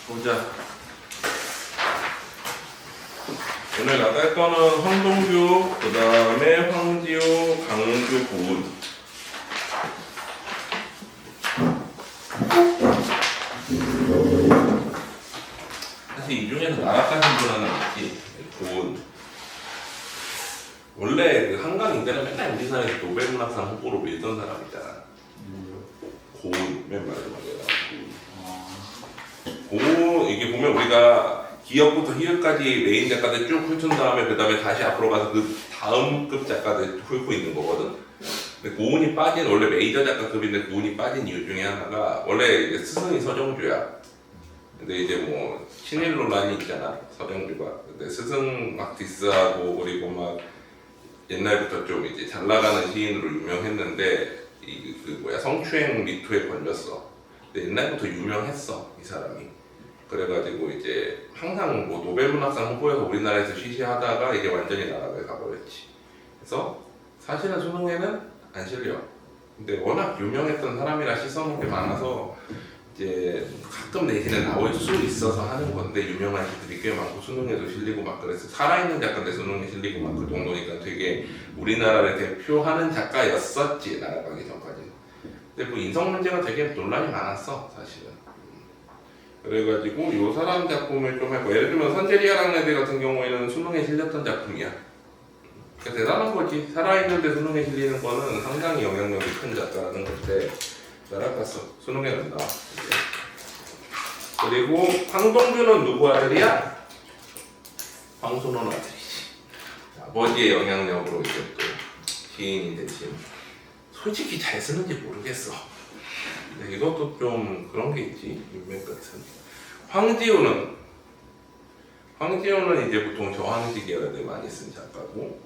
보자. 오늘 나갈 거는 황동규, 그 다음에 황지우, 강은규, 고은. 사실 이 중에서 나락가신 분 하나 있지. 고은. 원래 그 한강 인대는 맨날 우리나라에서 노벨문학상 후보로 밀던 사람이잖아. 고은 맨 마지막에. 고은 이게 보면 우리가 기역부터 희역까지 메인 작가들 쭉 훑은 다음에 그 다음에 다시 앞으로 가서 그 다음급 작가들 훑고 있는 거거든. 근데 고은이 빠진 원래 메이저 작가급인데 고은이 빠진 이유 중에 하나가 원래 이제 스승이 서정주야. 근데 이제 뭐 친일 논란이 있잖아 서정주가. 근데 스승 막 디스하고 그리고 막 옛날부터 좀 이제 잘 나가는 시인으로 유명했는데 그 뭐야 성추행 미투에 걸렸어. 근데 옛날부터 유명했어 이 사람이. 그래가지고 이제 항상 뭐 노벨문학상 후보에서 우리나라에서 쉬쉬하다가 이게 완전히 나락에 가버렸지. 그래서 사실은 수능에는 안 실려. 근데 워낙 유명했던 사람이라 시선이 많아서 이제 가끔 내신에 나올 수 있어서 하는 건데 유명한 시들이 꽤 많고 수능에도 실리고 막 그래서 살아있는 작가인데 수능에 실리고 막 그 정도니까 되게 우리나라를 대표하는 작가였었지 나락가기 전까지. 근데 그 인성 문제가 되게 논란이 많았어 사실은. 그래가지고 이 사람 작품을 좀 해고 예를 들면 선제리아랑네드 같은 경우에는 수능에 실렸던 작품이야. 그러니까 대단한 거지. 살아있는데 수능에 실리는 거는 상당히 영향력이 큰 작가라는 건데 나락갔어. 수능에는 나와. 그리고 황동규는 누구 아들이야? 황순원 아들이지. 아버지의 영향력으로 이제 또 시인이 되지. 솔직히 잘 쓰는지 모르겠어. 근데 이것도 좀 그런 게 있지. 인맥 같은. 황지우는 이제 보통 저항시 계열을 많이 쓴 작가고,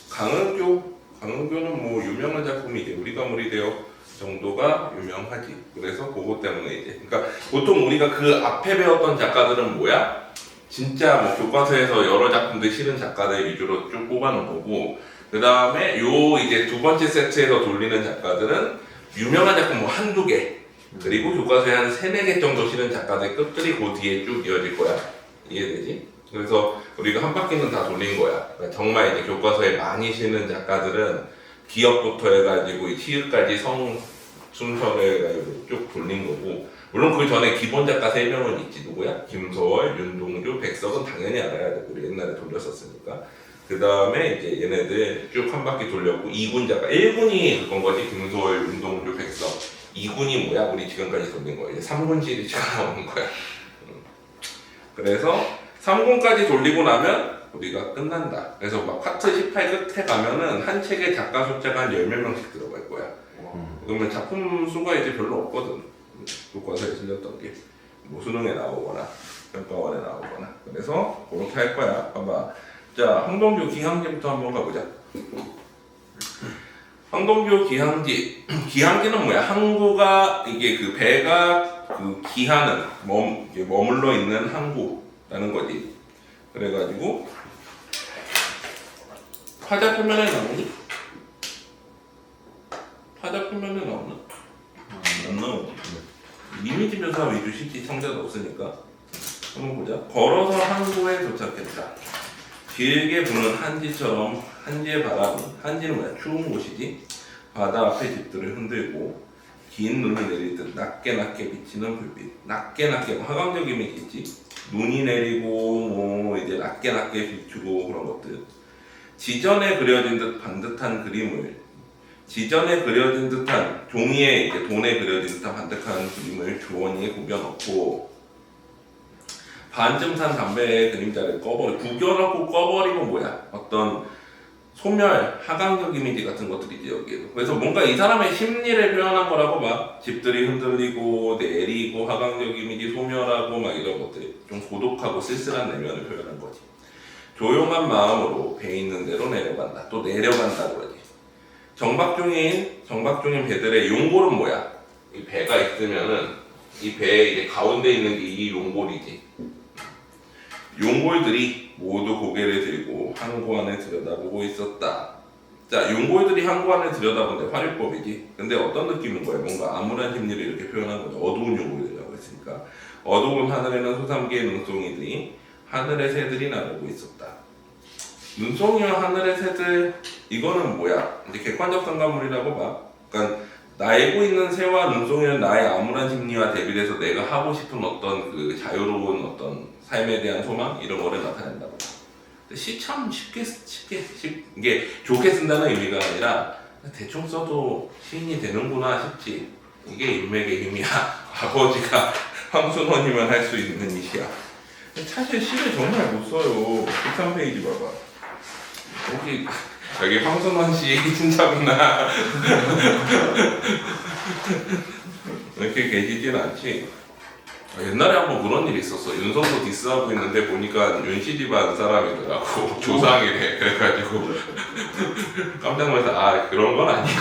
강은교는 뭐 유명한 작품이 이제 우리가 물이 되어 정도가 유명하지. 그래서 그것 때문에 이제 그러니까 보통 우리가 그 앞에 배웠던 작가들은 뭐야? 진짜 뭐 교과서에서 여러 작품들 실은 작가들 위주로 쭉 뽑아놓은 거고, 그 다음에 요 이제 두 번째 세트에서 돌리는 작가들은 유명한 작품 뭐 한두 개, 그리고 교과서에 한 3-4개 정도 실은 작가들 끝들이 그 뒤에 쭉 이어질 거야. 이해되지? 그래서 우리가 한 바퀴는 다 돌린 거야. 그러니까 정말 이제 교과서에 많이 실는 작가들은 기역부터 해가지고 시읒까지 성 순서를 해가지고 쭉 돌린 거고, 물론 그 전에 기본 작가 3명은 있지. 누구야? 김소월, 윤동주, 백석은 당연히 알아야 돼. 우리 옛날에 돌렸었으니까. 그 다음에 이제 얘네들 쭉 한 바퀴 돌렸고 2군 작가 1군이 그건 거지. 김소월, 윤동주, 백석. 2군이 뭐야? 우리 지금까지 돌린 거야. 이제 3군 시리즈가 나오는 거야. 그래서 3군까지 돌리고 나면 우리가 끝난다. 그래서 막 파트 18 끝에 가면은 한 책에 작가 숫자가 한 10몇 명씩 들어갈 거야. 그러면 작품 수가 이제 별로 없거든. 교과서에 실렸던 게. 뭐 수능에 나오거나 평가원에 나오거나. 그래서 그렇게 할 거야. 봐봐. 자, 황동규 기항지부터 한번 가보자. 황동규 기항지. 기항지는 뭐야? 항구가 이게 그 배가 그 기하는 머물러 있는 항구라는 거지. 그래가지고 화자 표면에 나오니? 화자 표면에 나오나? 안 나오지. 이미지 묘사 위주 실제 청자도 없으니까 한번 보자. 걸어서 항구에 도착했다. 길게 부는 한지처럼 한지의 바람이, 한지는 뭐야? 추운 곳이지. 바다 앞에 집들을 흔들고 긴 눈이 내릴 듯 낮게 비치는 불빛. 낮게 화강적 이미지 있지. 눈이 내리고 뭐 이제 낮게 비추고 그런 것들. 지전에 그려진 듯 반듯한 그림을, 지전에 그려진 듯한 종이에 이제 돈에 그려진 듯한 반듯한 그림을 주머니에 구겨넣고 반쯤 산 담배의 그림자를 구겨넣고 꺼버리고 뭐야? 어떤 소멸, 하강적 이미지 같은 것들이지 여기에도. 그래서 뭔가 이 사람의 심리를 표현한 거라고 막 집들이 흔들리고 내리고 하강적 이미지 소멸하고 막 이런 것들 좀 고독하고 쓸쓸한 내면을 표현한 거지. 조용한 마음으로 배 있는 대로 내려간다. 또 내려간다 그러지. 정박중인 배들의 용골은 뭐야? 이 배가 있으면은 이 배에 이제 가운데 있는 게 이 용골이지. 용골들이 모두 고개를 들고 항구 안을 들여다보고 있었다. 자, 용골들이 항구 안을 들여다본데 화류법이지. 근데 어떤 느낌인 거야? 뭔가 암울한 심리를 이렇게 표현한 거죠. 어두운 용골들이라고 했으니까 어두운 하늘에는 소삼기의 눈송이들이 하늘의 새들이 나르고 있었다. 눈송이와 하늘의 새들 이거는 뭐야? 이제 객관적 상관물이라고 봐. 그러니까 날고 있는 새와 눈송이는 나의 암울한 심리와 대비돼서 내가 하고 싶은 어떤 그 자유로운 어떤 삶에 대한 소망 이런 거를 나타낸다고. 시 참 쉽게 이게 좋게 쓴다는 의미가 아니라 대충 써도 시인이 되는구나 싶지. 이게 인맥의 힘이야. 아버지가 황순원이면 할 수 있는 일이야. 사실 시를 정말 못 써요. 13페이지 봐봐. 여기 황순원 씨 친척이나 이렇게 계시진 않지. 옛날에 한번 그런 일이 있었어. 윤석도 디스하고 있는데 보니까 윤씨 집안 사람이더라고. 조상이래. 그래가지고 깜짝 놀라서 아 그런 건 아니고.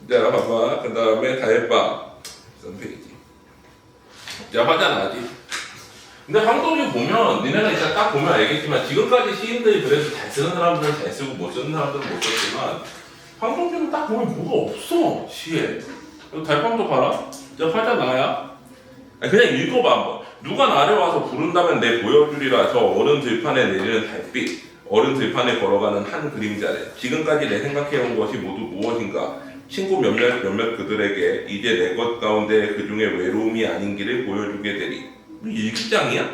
자 봐봐. 그 다음에 달밤 3페이지. 야 화자 나지. 근데 황동이 보면 니네가 이제 딱 보면 알겠지만 지금까지 시인들이 그래도 잘 쓰는 사람들은 잘 쓰고 못 쓰는 사람들은 못 썼지만 황동규는 딱 보면 뭐가 없어 시에. 달밤도 봐라. 저 화자 나야. 그냥 읽어봐 한번. 누가 나를 와서 부른다면 내 보여주리라. 저 어른 들판에 내리는 달빛. 어른 들판에 걸어가는 한 그림자래. 지금까지 내 생각해온 것이 모두 무엇인가. 친구 몇몇 그들에게 이제 내 것 가운데 그중에 외로움이 아닌 길을 보여주게 되리. 일기장이야?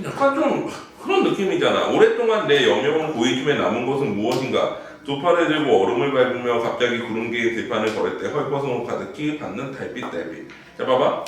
약간 좀 그런 느낌이잖아. 오랫동안 내 여명은 고이쯤에 남은 것은 무엇인가. 두 팔을 들고 얼음을 밟으며 갑자기 구름개의 들판을 걸을 때 헐벗음을 가득히 받는 달빛. 자 봐봐.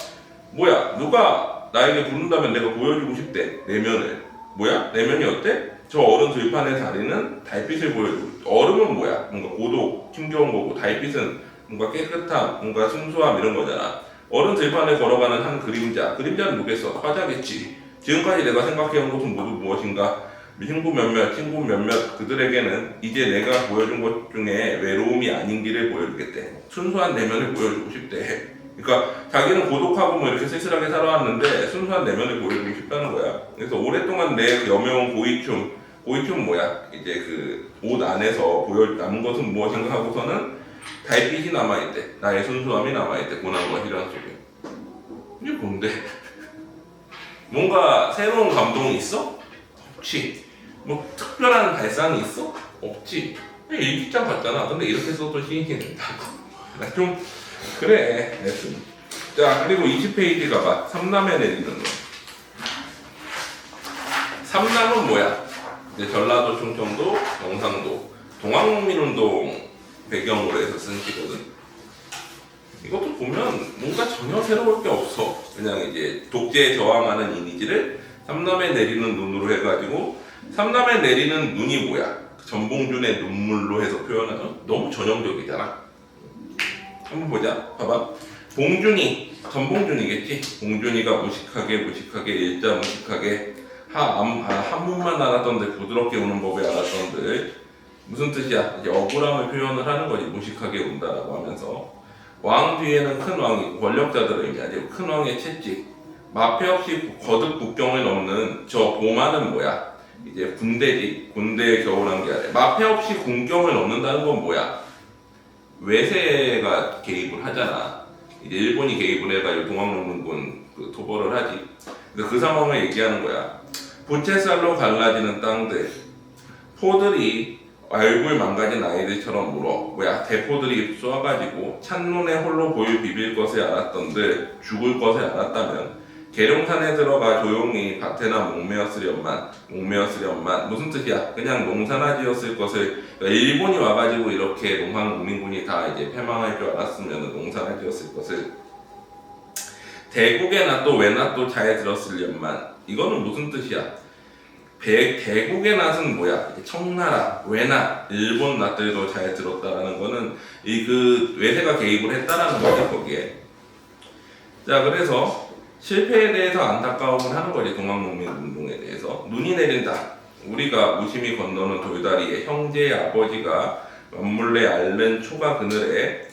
뭐야? 누가 나에게 부른다면 내가 보여주고 싶대. 내면을. 뭐야? 내면이 어때? 저 얼음 들판에 다리는 달빛을 보여주고. 얼음은 뭐야? 뭔가 고독, 힘겨운 거고 달빛은 뭔가 깨끗함, 뭔가 순수함 이런 거잖아. 얼음 들판에 걸어가는 한 그림자. 그림자는 누구겠어? 화자겠지. 지금까지 내가 생각해온 것은 모두 무엇인가? 친구 몇몇 그들에게는 이제 내가 보여준 것 중에 외로움이 아닌 길을 보여주겠대. 순수한 내면을 보여주고 싶대. 그러니까 자기는 고독하고 뭐 이렇게 쓸쓸하게 살아왔는데 순수한 내면을 보여주고 싶다는 거야. 그래서 오랫동안 내 여명은 고이춤 뭐야? 이제 그 옷 안에서 남은 것은 무엇인가 하고서는 달빛이 남아있대. 나의 순수함이 남아있대. 고난과 희란 속에. 이게 뭔데? 뭔가 새로운 감동이 있어? 없지. 뭐 특별한 발상이 있어? 없지. 그냥 일기장 같잖아. 근데 이렇게 써도 시인이 된다고. 나 좀 그래. 자 그리고 20페이지 가봐. 삼남에 내리는 거. 삼남은 뭐야? 이제 전라도, 충청도, 경상도, 동학농민운동 배경으로 해서 쓴 시거든. 이것도 보면 뭔가 전혀 새로울 게 없어. 그냥 이제 독재에 저항하는 이미지를 삼남에 내리는 눈으로 해가지고 삼남에 내리는 눈이 뭐야? 전봉준의 눈물로 해서 표현하는 너무 전형적이잖아. 한번 보자. 봐봐. 전봉준이겠지. 봉준이가 무식하게 일자 무식하게 한문만 알았던데 부드럽게 우는 법을 알았던데 무슨 뜻이야? 이제 억울함을 표현을 하는 거지. 무식하게 운다라고 하면서 왕 뒤에는 큰 왕이 권력자들을 의미하지. 큰 왕의 채찍. 마패 없이 거듭 국경을 넘는 저 보마는 뭐야? 이제 군대지. 군대에 겨울한 게 아니라 마패 없이 국경을 넘는다는 건 뭐야? 외세가 개입을 하잖아. 이제 일본이 개입을 해가지고 동학농민군 그 토벌을 하지. 그래서 그 상황을 얘기하는 거야. 부채살로 갈라지는 땅들, 포들이 얼굴 망가진 아이들처럼 물어. 뭐야? 대포들이 쏘아가지고 찬눈에 홀로 보일 비빌 것을 알았던들 죽을 것을 알았다면 계룡산에 들어가 조용히 밭에나 목매었으련만 무슨 뜻이야? 그냥 농사나 지었을 것을. 그러니까 일본이 와가지고 이렇게 농민군이 다 이제 패망할 줄 알았으면 농사나 지었을 것을. 대국의 낫도 외낫도 잘 들었으련만. 이거는 무슨 뜻이야? 대국의 낫은 뭐야? 청나라, 외낫, 일본 낫들도 잘 들었다라는 거는 이 그 외세가 개입을 했다라는 거지 거기에. 자 그래서 실패에 대해서 안타까움을 하는 거지. 동학농민운동에 대해서. 눈이 내린다. 우리가 무심히 건너는 돌다리에 형제의 아버지가 남몰래 앓는 초가 그늘에.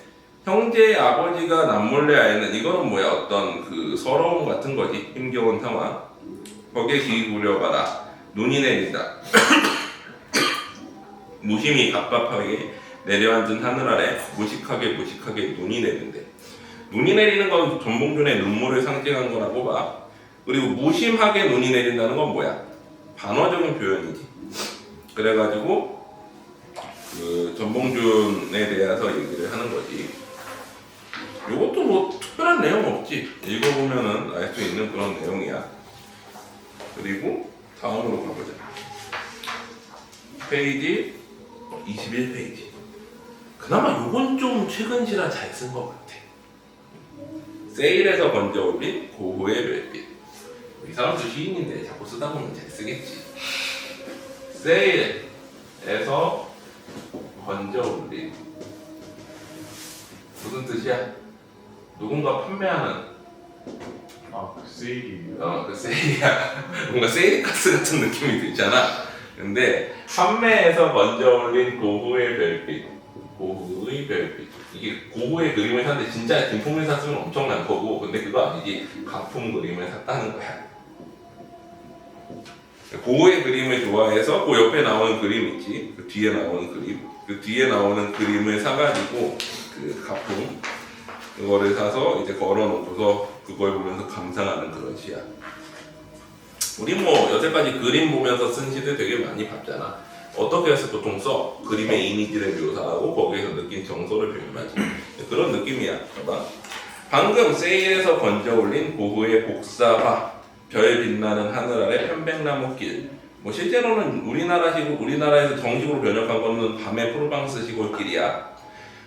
형제의 아버지가 남몰래 앓는 이거는 뭐야? 어떤 그 서러움 같은 거지. 힘겨운 상황. 거기에 귀 기울여봐라. 눈이 내린다. 무심히 갑갑하게 내려앉은 하늘 아래 무식하게 눈이 내린대. 눈이 내리는 건 전봉준의 눈물을 상징한 거라고 봐. 그리고 무심하게 눈이 내린다는 건 뭐야? 반어적인 표현이지. 그래가지고 그 전봉준에 대해서 얘기를 하는 거지. 이것도 뭐 특별한 내용 없지. 읽어보면은 알 수 있는 그런 내용이야. 그리고 다음으로 가보자. 페이지 21페이지. 그나마 요건 좀 최근 시라 잘 쓴 것 같아. 세일에서 건져 올린 고흐의 별빛. 이 사람도 시인인데 자꾸 쓰다 보면 잘 쓰겠지. 세일에서 건져 올린. 무슨 뜻이야? 누군가 판매하는. 그 세일이. 그 세일이야. 뭔가 세일가스 같은 느낌이 들잖아. 근데 판매에서 건져 올린 고흐의 별빛. 고흐의 별빛. 이게 고흐의 그림을 샀는데 진짜 진품을 샀으면 엄청난 거고, 근데 그거 아니지. 가품 그림을 샀다는 거야. 고흐의 그림을 좋아해서 그 옆에 나오는 그림 있지. 그 뒤에 나오는 그림. 그 뒤에 나오는 그림을 사가지고 그 가품 그거를 사서 이제 걸어놓고서 그걸 보면서 감상하는 그런 시야. 우리 뭐 여태까지 그림 보면서 쓴 시들 되게 많이 봤잖아. 어떻게 해서 보통 써? 그림의 이미지를 묘사하고 거기에서 느낀 정서를 표현하지. 그런 느낌이야. 봐봐. 방금 세일에서 건져 올린 고흐의 복사화, 별 빛나는 하늘 아래 편백나무 길. 뭐 실제로는 우리나라에서 정식으로 번역한 거는 밤의 프로방스 시골길이야.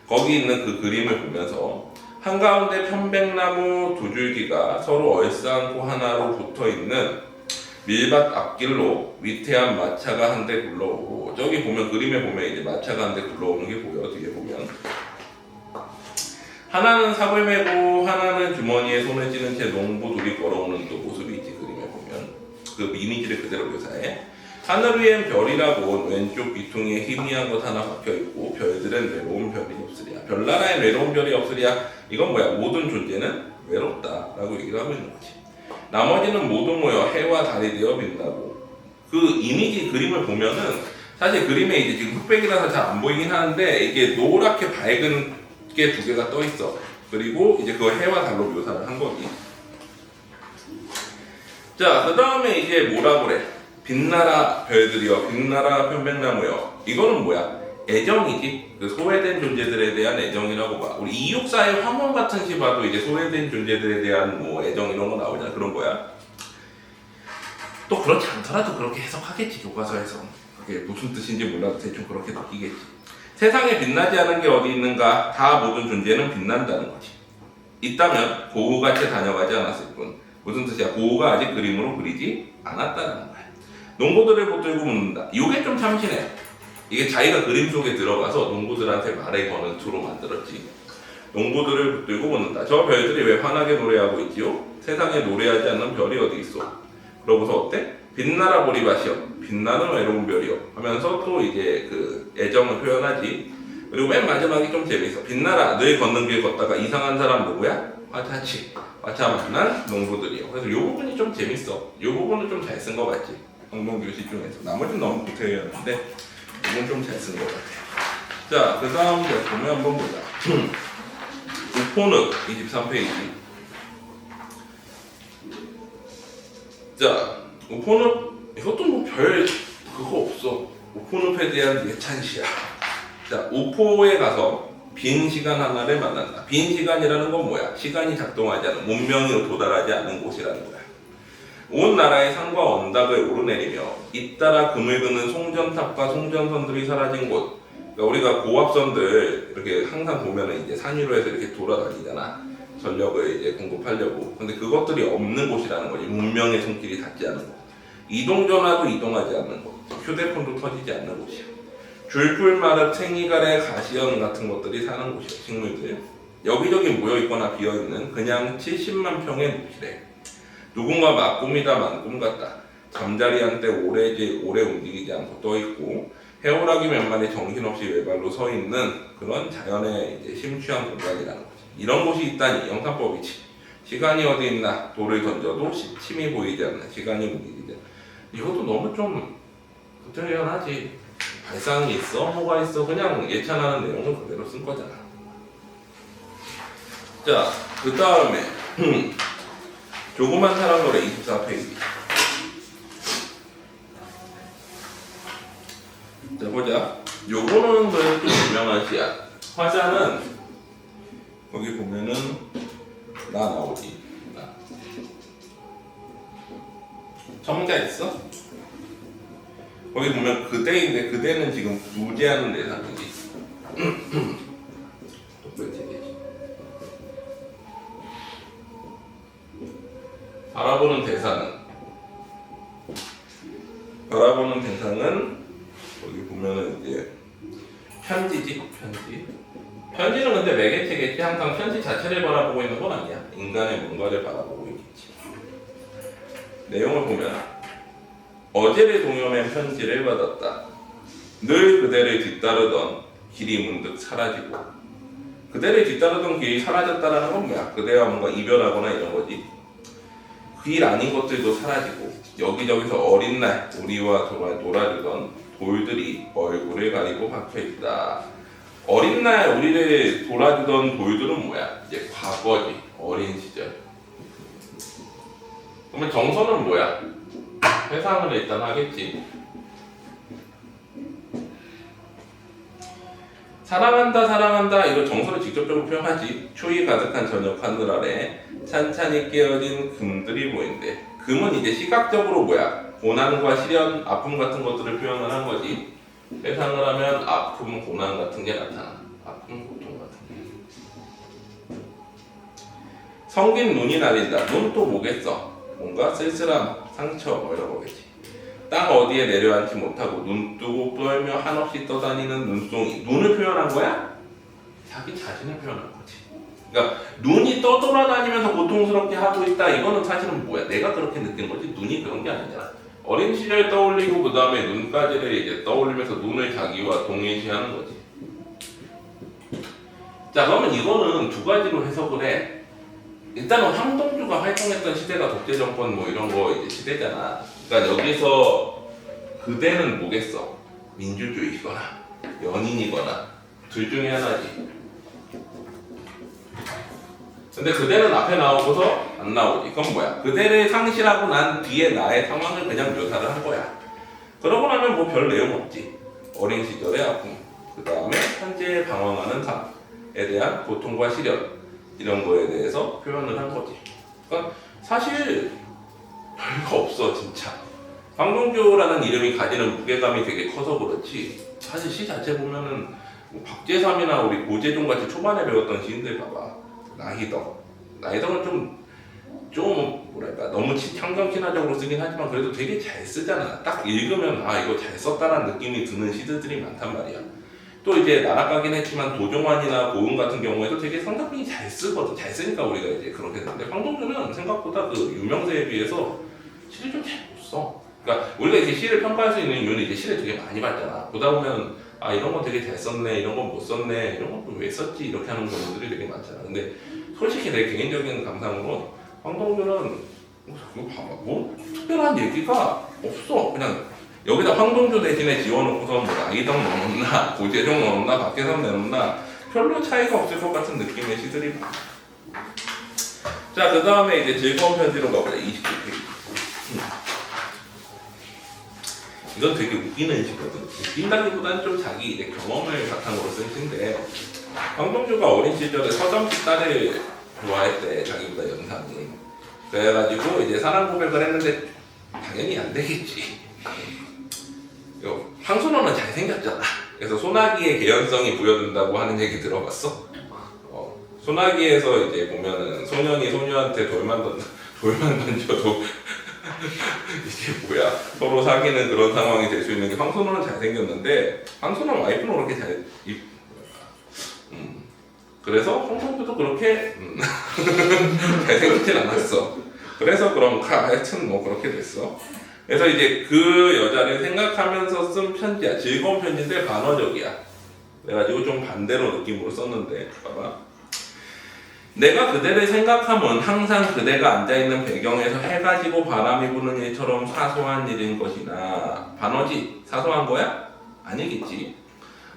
거기 있는 그 그림을 보면서 한가운데 편백나무 두 줄기가 서로 얼싸안고 하나로 붙어있는 밀밭 앞길로 위태한 마차가 한 대 굴러오고, 저기 보면 그림에 보면 이제 마차가 한 대 굴러오는 게 보여. 뒤에 보면 하나는 삽을 메고 하나는 주머니에 손을 쥐는 채 농부 둘이 걸어오는 또 모습이 있지. 그림에 보면 그 이미지를 그대로 묘사해. 하늘 위엔 별이라고 왼쪽 귀퉁이에 희미한 것 하나 박혀있고, 별들은 외로운 별이 없으랴. 별나라에 외로운 별이 없으랴. 이건 뭐야? 모든 존재는 외롭다 라고 얘기를 하고 있는 거지. 나머지는 모두 모여 해와 달이 되어 빛나고. 그 이미지 그림을 보면은 사실 그림에 이제 지금 흑백이라서 잘 안 보이긴 하는데 이게 노랗게 밝은 게 두 개가 떠 있어. 그리고 이제 그걸 해와 달로 묘사를 한 거지. 자, 그 다음에 이제 뭐라 그래? 빛나라 별들이여, 빛나라 편백나무여. 이거는 뭐야? 애정이지. 그 소외된 존재들에 대한 애정이라고 봐. 우리 이육사의 황혼 같은 시 봐도 이제 소외된 존재들에 대한 뭐 애정 이런 거 나오잖아. 그런 거야. 또 그렇지 않더라도 그렇게 해석하겠지. 교과서에서 그게 무슨 뜻인지 몰라도 대충 그렇게 느끼겠지. 세상에 빛나지 않은 게 어디 있는가? 다 모든 존재는 빛난다는 거지. 있다면 고흐같이 다녀가지 않았을 뿐. 무슨 뜻이야? 고흐가 아직 그림으로 그리지 않았다는 거야. 농부들을 붙들고 묻는다. 이게 좀 참신해요. 이게 자기가 그림 속에 들어가서 농부들한테 말을 거는 투로 만들었지. 농부들을 붙들고 묻는다. 저 별들이 왜 환하게 노래하고 있지요? 세상에 노래하지 않는 별이 어디 있어? 그러고서 어때? 빛나라 보리밭이여, 빛나는 외로운 별이여 하면서 또 이제 그 애정을 표현하지. 그리고 맨 마지막이 좀 재밌어. 빛나라, 늘 걷는 길 걷다가 이상한 사람 누구야? 화차치. 화차 만난 농부들이요. 그래서 이 부분이 좀 재밌어. 이 부분은 좀 잘 쓴 거 같지. 황동규시 중에서. 나머지는 너무 구태였는데 이건 좀 잘 쓴 것 같아. 자, 그 다음 제품을 한번 보자. 우포늪 23페이지. 자, 우포늪 이것도 뭐 별 그거 없어. 우포늪에 대한 예찬시야. 자, 우포에 가서 빈 시간 하나를 만난다. 빈 시간이라는 건 뭐야? 시간이 작동하지 않은, 문명이 도달하지 않는 곳이라는 거야. 온 나라의 산과 언덕을 오르내리며 잇따라 금을 그는 송전탑과 송전선들이 사라진 곳. 그러니까 우리가 고압선들 이렇게 항상 보면은 이제 산 위로 해서 이렇게 돌아다니잖아. 전력을 이제 공급하려고. 근데 그것들이 없는 곳이라는 거지. 문명의 손길이 닿지 않는 곳. 이동전화도 이동하지 않는 곳. 휴대폰도 터지지 않는 곳이야. 줄풀마르, 탱이가래, 가시연 같은 것들이 사는 곳이야. 식물들. 여기저기 모여있거나 비어있는 그냥 70만 평의 늪이래. 누군가 막꿈이다 만꿈 같다. 잠자리 한때 오래 움직이지 않고 떠있고 해오라기 몇 마리 정신없이 외발로 서 있는 그런 자연의 이제 심취한 공간이라는 거지. 이런 곳이 있다니 영산법이지. 시간이 어디 있나? 돌을 던져도 침이 보이지 않는, 시간이 움직이지 않는. 이것도 너무 좀 부정연하지. 발상이 있어? 뭐가 있어? 그냥 예찬하는 내용을 그대로 쓴 거잖아. 자, 그 다음에 조그만 사랑 노래 24페이지. 자, 보자. 요거는 그래도 좀 유명한 시야. 화자는 거기 보면은 나 나오지. 나. 청자 있어? 거기 보면 그대인데 그대는 지금 부재하는 대상이지. 바라보는 대상은 거기 보면은 이제 편지지. 편지는 근데 매개체겠지. 항상 편지 자체를 바라보고 있는 건 아니야. 인간의 뭔가를 바라보고 있겠지. 내용을 보면 어제를 동요맨 편지를 받았다. 늘 그대를 뒤따르던 길이 문득 사라지고. 그대를 뒤따르던 길이 사라졌다라는 건 뭐야? 그대와 뭔가 이별하거나 이런 거지. 그 일 아닌 것들도 사라지고 여기저기서 어린 날 우리와 놀아주던 돌들이 얼굴을 가리고 박혀있다. 어린 날 우리를 돌아주던 돌들은 뭐야? 이제 과거지. 어린 시절. 그러면 정서는 뭐야? 회상을 일단 하겠지. 사랑한다 이거 정서를 직접적으로 표현하지. 추위 가득한 저녁 하늘 아래 찬찬히 깨어진 금들이 보인대. 금은 이제 시각적으로 뭐야? 고난과 시련, 아픔 같은 것들을 표현을 한 거지. 회상을 하면 아픔, 고난 같은 게 나타나. 아픔, 고통 같은 게. 성긴 눈이 날린다. 눈 또 뭐겠어? 뭔가 쓸쓸함, 상처 뭐 이런 거겠지. 땅 어디에 내려앉지 못하고 눈 뜨고 떨며 한없이 떠다니는 눈송이. 눈을 표현한 거야? 자기 자신을 표현한 거지. 그러니까 눈이 떠돌아다니면서 고통스럽게 하고 있다. 이거는 사실은 뭐야? 내가 그렇게 느낀 거지. 눈이 그런 게 아니잖아. 어린 시절 떠올리고 그 다음에 눈까지를 이제 떠올리면서 눈을 자기와 동일시하는 거지. 자, 그러면 이거는 두 가지로 해석을 해. 일단은 황동주가 활동했던 시대가 독재정권 뭐 이런 거 이제 시대잖아. 그러니까 여기서 그대는 뭐겠어? 민주주의거나 연인이거나 둘 중에 하나지. 근데 그대는 앞에 나오고서 안 나오지. 그건 뭐야? 그대를 상실하고 난 뒤에 나의 상황을 그냥 묘사를 한 거야. 그러고 나면 뭐 별 내용 없지. 어린 시절의 아픔, 그 다음에 현재 방황하는 삶에 대한 고통과 시련 이런 거에 대해서 표현을 한 거지. 그러니까 사실 별거 없어 진짜. 황동주라는 이름이 가지는 무게감이 되게 커서 그렇지. 사실 시 자체 보면은 뭐 박재삼이나 우리 고재종 같이 초반에 배웠던 시인들 봐봐. 나희덕은 좀 뭐랄까 너무 창정 친화적으로 쓰긴 하지만 그래도 되게 잘 쓰잖아. 딱 읽으면 아 이거 잘 썼다라는 느낌이 드는 시들이 많단 말이야. 또 이제 나락가긴 했지만 도종환이나 고은 같은 경우에도 되게 상당히 잘 쓰거든. 잘 쓰니까 우리가 이제 그렇게 되는데 황동주는 생각보다 그 유명세에 비해서 시를 좀 잘 못 써. 그러니까 우리가 이제 시를 평가할 수 있는 이유는 이제 시를 되게 많이 봤잖아. 보다 보면 아 이런 건 되게 잘 썼네, 이런 건 못 썼네, 이런 건 왜 썼지 이렇게 하는 경우들이 되게 많잖아. 근데 솔직히 내 개인적인 감상으로 황동주는 이거 봐봐 뭐 특별한 얘기가 없어. 그냥 여기다 황동주 대신에 지워놓고서 뭐 나이덕 넣었나, 고재종 넣었나, 박재삼 넣었나 별로 차이가 없을 것 같은 느낌의 시들이 많아. 자, 그 다음에 이제 즐거운 편지로 가보자. 29페이지. 이건 되게 웃기는 시거든. 웃긴다기보다는 좀 자기 이제 경험을 바탕으로 쓴 시인데 황동주가 어린 시절에 서점식 딸을 좋아했대. 자기보다 연상이. 그래가지고 이제 사랑 고백을 했는데 당연히 안 되겠지. 황소노는 잘생겼잖아. 그래서 소나기의 개연성이 부여된다고 하는 얘기 들어봤어? 소나기에서 이제 보면은 소년이 소녀한테 돌만 던져도 이게 뭐야 서로 사귀는 그런 상황이 될 수 있는 게 황소노는 잘생겼는데 황소노 와이프는 그렇게 그래서 황동주도 그렇게 잘생기진 않았어. 그래서 그런가 하여튼 뭐 그렇게 됐어. 그래서 이제 그 여자를 생각하면서 쓴 편지야. 즐거운 편지인데 반어적이야. 그래가지고 좀 반대로 느낌으로 썼는데 봐봐. 내가 그대를 생각하면 항상 그대가 앉아있는 배경에서 해가 지고 바람이 부는 일처럼 사소한 일인 것이나 반어지? 사소한 거야? 아니겠지.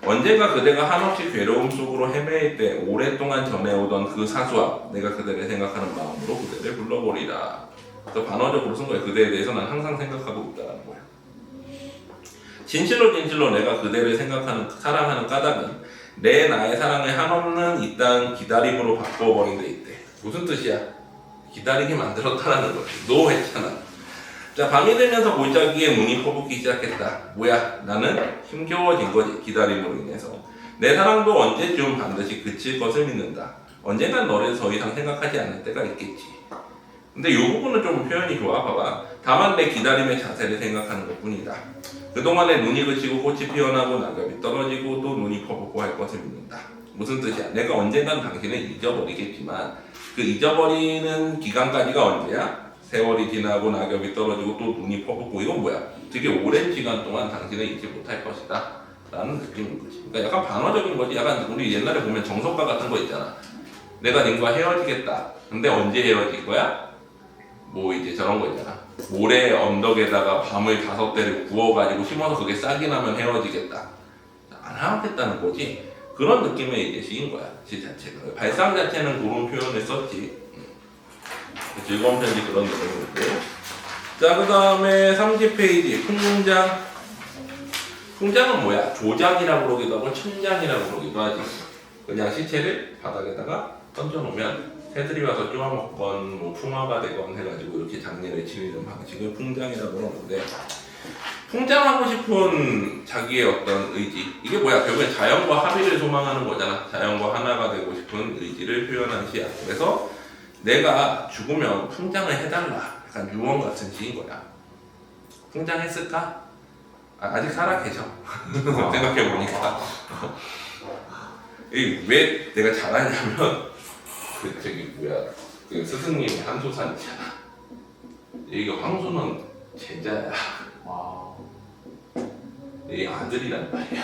언젠가 그대가 한없이 괴로움 속으로 헤매일 때 오랫동안 전해오던 그 사수와 내가 그대를 생각하는 마음으로 그대를 불러보리라. 그래서 반어적으로 쓴 거야. 그대에 대해서 난 항상 생각하고 있다는 거야. 진실로 내가 그대를 사랑하는 까닭은 내 나의 사랑을 한없는 이 땅 기다림으로 바꿔버린 데 있대. 무슨 뜻이야? 기다리게 만들었다라는 거지. 너 했잖아. 자, 밤이 되면서 골짜기에 문이 퍼붓기 시작했다. 뭐야? 나는 힘겨워진 거지. 기다림으로 인해서. 내 사랑도 언제쯤 반드시 그칠 것을 믿는다. 언젠간 너를 더 이상 생각하지 않을 때가 있겠지. 근데 이 부분은 좀 표현이 좋아. 봐봐. 다만 내 기다림의 자세를 생각하는 것뿐이다. 그동안에 눈이 그치고 꽃이 피어나고 낙엽이 떨어지고 또 눈이 퍼붓고 할 것을 믿는다. 무슨 뜻이야? 내가 언젠간 당신을 잊어버리겠지만 그 잊어버리는 기간까지가 언제야? 세월이 지나고 낙엽이 떨어지고 또 눈이 퍼붓고 이건 뭐야? 되게 오랜 시간 동안 당신을 잊지 못할 것이다 라는 느낌인 거지. 그러니까 약간 반어적인 거지. 약간 우리 옛날에 보면 정석가 같은 거 있잖아. 내가 님과 헤어지겠다. 근데 언제 헤어질 거야? 뭐 이제 저런 거 있잖아. 모래 언덕에다가 밤을 5대를 구워가지고 심어서 그게 싹이 나면 헤어지겠다. 안 하겠다는 거지. 그런 느낌의 이제 시인 거야. 시 자체가. 발상 자체는 그런 표현을 썼지. 즐거운 편지 그런 느낌이고. 자, 그 다음에 30페이지 풍장. 풍장은 뭐야? 조장이라고 그러기도 하고 춘장이라고 그러기도 하지. 그냥 시체를 바닥에다가 던져놓으면 새들이 와서 쪼아먹건 뭐 풍화가 되건 해가지고 이렇게 장례를 치르는 방식을 풍장이라고 하는데, 풍장하고 싶은 자기의 어떤 의지, 이게 뭐야? 결국엔 자연과 합의를 소망하는 거잖아. 자연과 하나가 되고 싶은 의지를 표현한 시야. 그래서 내가 죽으면 풍장을 해달라. 약간 유언 같은 시인 거야. 풍장했을까? 아직 살아 계셔. 생각해보니까. 왜 내가 잘하냐면 그 스승님이 한소산이잖아. 이게 황소는 제자야. 와. 이 아들이란 말이야.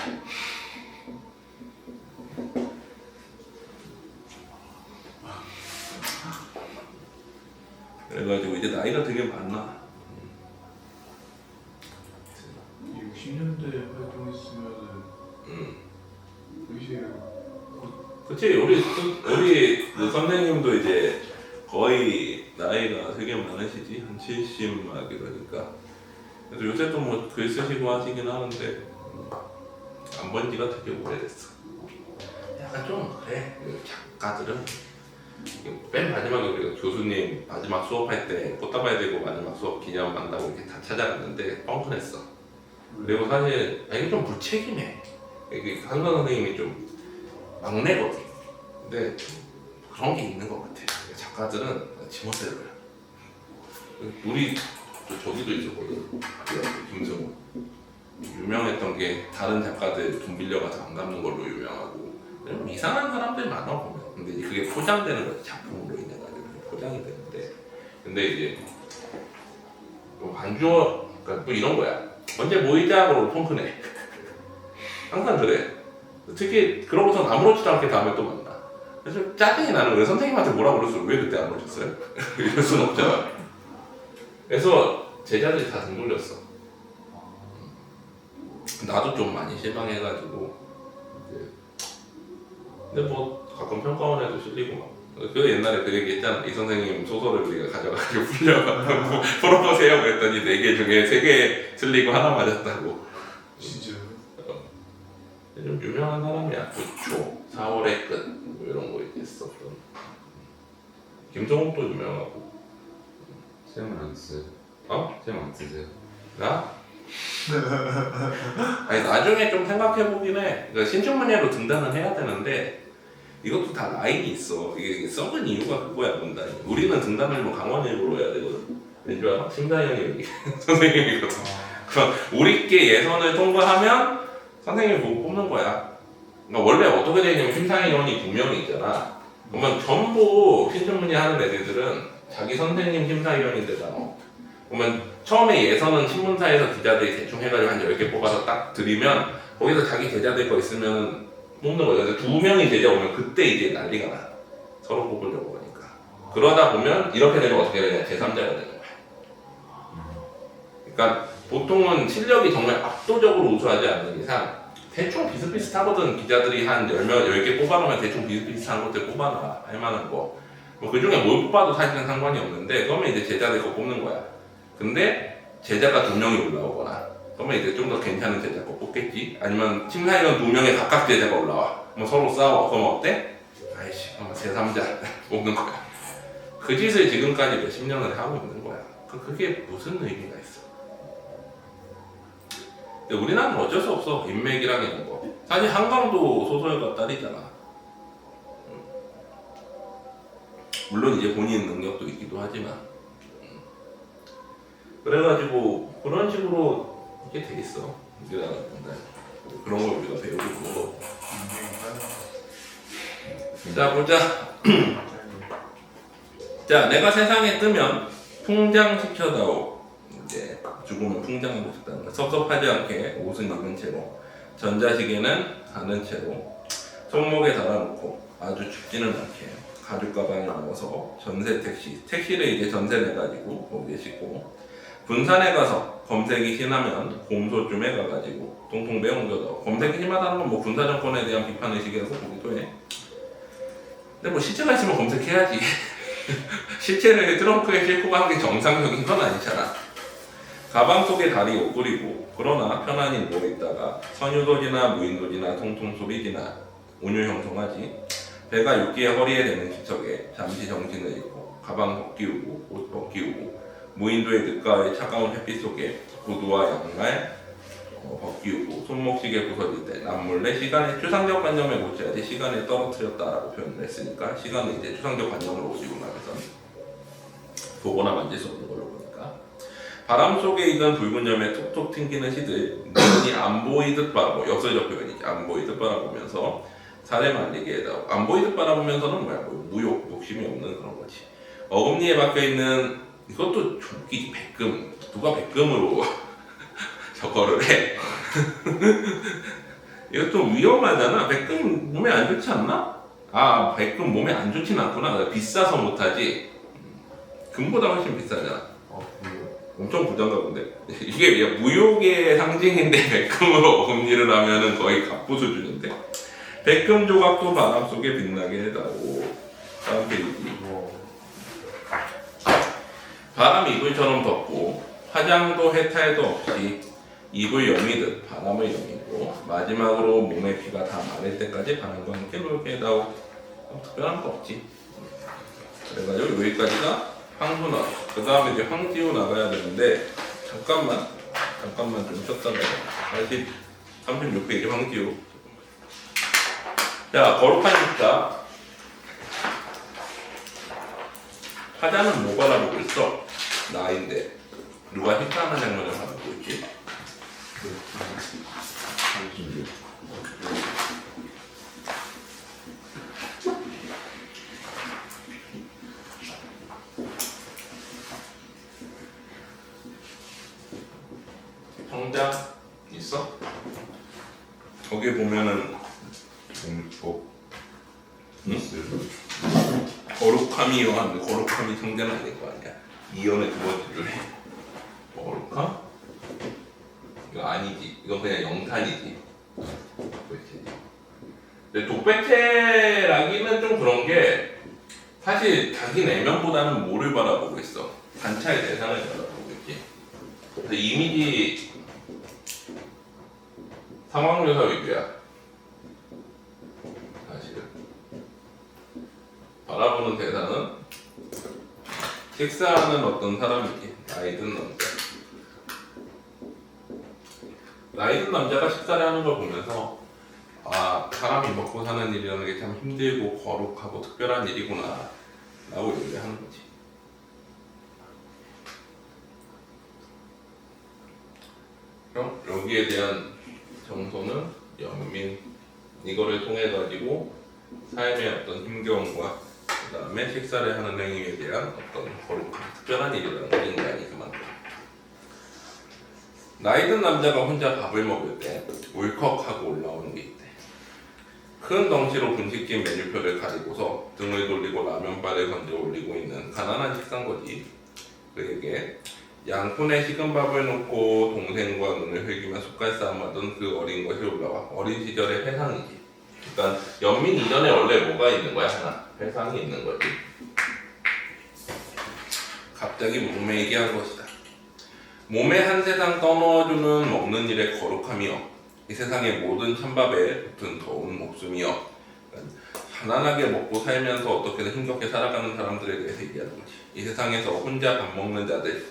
그래가지고 이제 나이가 되게 많아. 60년대 활동했으면은 의식 그치. 우리 그 선생님도 이제 거의 나이가 되게 많으시지. 한 70 막 이러니까. 그래서 요새 또 뭐 글 쓰시고 하시긴 하는데 안 본 지가 되게 오래됐어. 약간 좀 그래. 그 작가들은 맨 마지막에 우리가 교수님 마지막 수업할 때 꽃다발 들고 마지막 수업 기념한다고 이렇게 다 찾아갔는데 뻥커냈어. 그리고 사실 이게 좀 무책임해. 이게 한선 선생님이 좀 막내거든. 근데 그런 게 있는 것 같아. 작가들은 지멋대로야. 우리 저기도 있었거든. 김승우. 유명했던 게 다른 작가들 돈 빌려가서 안 갚는 걸로 유명하고. 이상한 사람들 많아 보면. 근데 그게 포장되는 거지. 작품으로 인해가지고 포장이 되는데. 근데 이제 뭐 반주어, 그러니까 뭐 이런 거야. 언제 모이자 그러고 펑크네. 항상 그래. 특히 그러고선 아무렇지도 않게 다음에 또 만나. 그래서 짜증이 나는 거예요. 선생님한테 뭐라고 그랬어요? 왜 그때 안 오셨어요? 이럴 순 없잖아. 그래서 제자들이 다 등 돌렸어. 나도 좀 많이 실망해가지고. 근데 뭐 가끔 평가원에도 실리고 막. 그 옛날에 그 얘기 했잖아. 이 선생님 소설을 우리가 가져가지고 풀려가지고 풀어보세요 그랬더니 4개 중에 3개 틀리고 하나 맞았다고. 진짜요? 좀 유명한 사람이야. 부초, 4월의 끝, 뭐 이런 거 이제 썼던. 김성욱도 유명하고. 시험을 안 쓰세요? 어? 시험 안 쓰세요? 나? 아니 나중에 좀 생각해보긴 해. 그러니까 신춘문예로 등단은 해야 되는데 이것도 다 라인이 있어. 이게 썩은 이유가 그거야, 문단이. 우리는 등단을 뭐 강원일보로 해야 되거든. 왠지 알아? 심사위원이 선생님이거든. 그럼 우리께 예선을 통과하면 선생님이 보고 뽑는 거야. 그러니까 원래 어떻게 되냐면 심사위원이 2명이 있잖아. 그러면 전부 신춘문예 하는 애들은 자기 선생님 심사위원인데다. 그러면 처음에 예선은 신문사에서 기자들이 대충 해가지고 한 10개 뽑아서 딱 드리면 거기서 자기 제자될 거 있으면 뽑는 거죠. 그래서 2명이 제자 오면 그때 이제 난리가 나. 서로 뽑으려고 하니까. 그러다 보면 이렇게 되면 어떻게 되냐. 제3자가 되는 거야. 그러니까 보통은 실력이 정말 압도적으로 우수하지 않는 이상 대충 비슷비슷하거든. 기자들이 한 10개 뽑아놓으면 대충 비슷비슷한 것들 뽑아놔. 할 만한 거. 뭐 그 중에 뭘 뽑아도 사실은 상관이 없는데, 그러면 이제 제자들 거 뽑는 거야. 근데 제자가 2명이 올라오거나, 그러면 이제 좀 더 괜찮은 제자 거 뽑겠지. 아니면 심사위원 2명의 각각 제자가 올라와. 뭐 서로 싸워. 그럼 어때? 아이씨, 그럼 제3자 뽑는 거야. 그 짓을 지금까지 몇십 년을 하고 있는 거야. 그게 무슨 의미가 있어? 근데 우리나라는 어쩔 수 없어. 인맥이라는 거. 사실 한강도 소설가 딸이잖아. 물론 이제 본인 능력도 있기도 하지만. 그래가지고 그런 식으로 이게 돼 있어. 우리나라 그런 걸 우리가 배우고 있는 거. 자 보자. 자, 내가 세상에 뜨면 풍장시켜다오. 이제 죽으면 풍장하고 싶다는 거. 섭섭하지 않게 옷은 입은 채로, 전자시계는 가는 채로, 손목에 달아놓고 아주 춥지는 않게 가죽 가방에 넣어서 전세 택시를 이제 전세 내가지고 거기에 싣고, 군산에 가서 검색이 심하면 곰소쯤에 가가지고 통통 배웅져서. 검색이 심하다는 건 뭐 군사 정권에 대한 비판 의식이라서 보기도 해. 근데 뭐 실체가 있으면 검색해야지. 실체를 트렁크에 싣고 가는 게 정상적인 건 아니잖아. 가방 속에 다리 옷걸이고, 그러나 편안히 누워있다가 선유도지나 무인도지나 통통 소리지나 온유 형성하지. 배가 육기의 허리에 대는 기척에 잠시 정신을 잃고 가방 벗기우고 옷 벗기우고, 무인도의 늦가의 차가운 햇빛 속에 구두와 양말 벗기우고, 손목시계 부서질 때 남몰래 시간의 추상적 관념에 고쳐야지 시간을 떨어뜨렸다라고 표현을 했으니까, 시간은 이제 추상적 관념으로 오시고 나면서 보거나 만질 수 없는 걸로 보니까, 바람 속에 있는 붉은 염에 톡톡 튕기는 시들 눈이 안 보이듯 바라보, 역설적 표현이지. 안 보이듯 바라보면서 살에 말리게 해다오. 안 보이듯 바라보면서는 뭐야? 뭐 무욕, 욕심이 없는 그런 거지. 어금니에 박혀있는, 이것도 조끼지. 백금. 누가 백금으로 저거를 해. 이거 좀 위험하잖아. 백금 몸에 안 좋지 않나? 아, 백금 몸에 안 좋진 않구나. 비싸서 못하지. 금보다 훨씬 비싸잖아. 엄청 부담가 본데. 이게 무욕의 상징인데 백금으로 어금니를 하면은 거의 갑부 수준인데. 백금 조각도 바람 속에 빛나게 해다오. 다음 페이지. 바람 이불처럼 덮고 화장도 해탈도 없이 입을 여미듯 바람을 여미고, 마지막으로 몸의 피가 다 마를 때까지 바람과 함께 놀게 해다오. 특별한 거 없지. 그래가지고 여기까지가 황순원. 그 다음에 이제 황지우 나가야 되는데, 잠깐만 좀 쉬었다가 다시 36페이지 황지우. 자, 거룩한 십자. 화자는 뭐 바라보고 있어? 나인데 누가 식사하는 장면을 바라보고 있지? 성장 있어? 거기 보면은 응? 거룩함이요 하는데 거룩함이 성장 아닐 거 아니야. 이연의 두 번째 줄에 거룩함? 이거 아니지. 이건 그냥 영탄이지. 독백체지. 근데 독백체라기는 좀 그런 게, 사실 자기 내면보다는 뭐를 바라보고 있어? 관찰 대상을 바라보고 있지. 그래서 이미지 상황묘사 위주야. 사실은 바라보는 대상은 식사하는 어떤 사람이지. 나이든 남자. 나이든 남자가 식사를 하는 걸 보면서, 아, 사람이 먹고 사는 일이라는 게 참 힘들고 거룩하고 특별한 일이구나 라고 얘기를 하는 거지. 그럼 여기에 대한 정서는 연민, 이거를 통해 가지고 삶의 어떤 힘겨움과 그 다음에 식사를 하는 행위에 대한 어떤 거룩한 특별한 일이라는 걸 인간이 그만큼. 나이든 남자가 혼자 밥을 먹을 때 울컥하고 올라오는 게 있대. 큰 덩치로 분식집 메뉴표를 가리고서 등을 돌리고 라면바를 건져 올리고 있는 가난한 식상거지. 그에게 양푼에 식은 밥을 놓고 동생과 눈을 흘기며 숟갈 싸움하던 그 어린 것이 올라와 어린 시절의 회상이지. 그러니까 연민 이전에 원래 뭐가 있는 거야? 하나 회상이 있는 거지. 갑자기 몸에 얘기한 것이다. 몸에 한 세상 떠넣어주는 먹는 일의 거룩함이여 이 세상의 모든 찬밥에 붙은 더운 목숨이여. 가난하게 먹고 살면서 어떻게든 힘겹게 살아가는 사람들에 대해서 얘기하는 거지. 이 세상에서 혼자 밥 먹는 자들,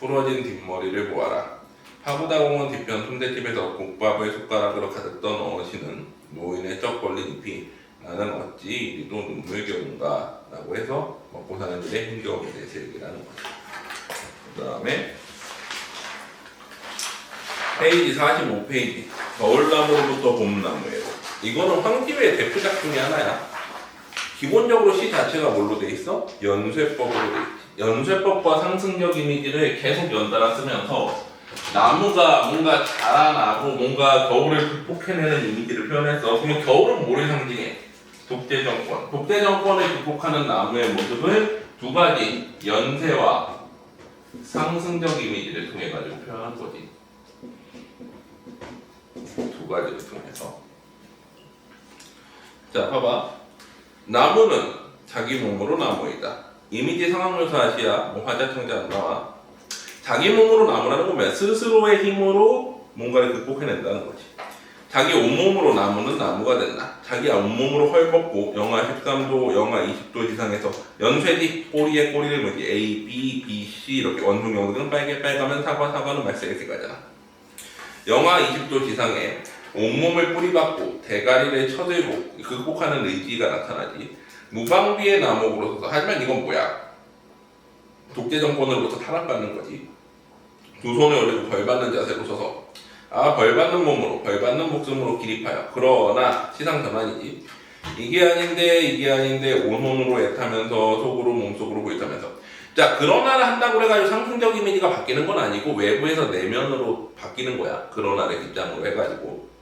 부러진 뒷머리를 보아라. 파구다공원 뒤편 순대집에서 국밥을 숟가락으로 가득 떠넣으시는 노인의 쩍 벌린 잎이 나는 어찌 이리도 눈물겨운가 라고 해서 먹고 사는 일에 힘겨움에 대해서 얘기를 하는 거지. 그 다음에 페이지 45페이지 겨울나무로부터 봄나무에로. 이거는 황기우의 대표작 중에 하나야. 기본적으로 시 자체가 뭘로 돼 있어? 연쇄법으로 돼 있지. 연쇄법과 상승적 이미지를 계속 연달아 쓰면서 나무가 뭔가 자라나고 뭔가 겨울을 극복해내는 이미지를 표현했어. 그러면 겨울은 뭐를 상징해? 독재 정권. 독재 정권을 극복하는 나무의 모습을 두 가지 연쇄와 상승적 이미지를 통해 가지고 표현한 거지. 두 가지를 통해서. 자, 봐봐. 나무는 자기 몸으로 나무이다. 이미지 상황묘사시야 뭐 화자청자 안 나와. 자기 몸으로 나무라는 거면 스스로의 힘으로 뭔가를 극복해낸다는 거지. 자기 온몸으로 나무는 나무가 된다. 자기 온몸으로 헐벗고 영하 13도, 영하 20도 지상에서 연쇄지 꼬리에 꼬리를 물지. A, B, B, C 이렇게 원숭이 엉덩이는 빨개빨가면 사과는 말세게 가잖아. 영하 20도 지상에 온몸을 뿌리박고 대가리를 쳐들고 극복하는 의지가 나타나지. 무방비의 나목으로 서서. 하지만 이건 뭐야? 독재 정권으로부터 탄압받는 거지. 두 손을 올리고 벌받는 자세로 서서 벌받는 몸으로 벌받는 목숨으로 기립하여. 그러나 시상 전환이지. 이게 아닌데 온몸으로 애타면서 속으로 몸속으로 고있다면서. 자, 그러나를 한다고 해가지고 상승적 이미지가 바뀌는 건 아니고 외부에서 내면으로 바뀌는 거야. 그러나를 입장으로 해가지고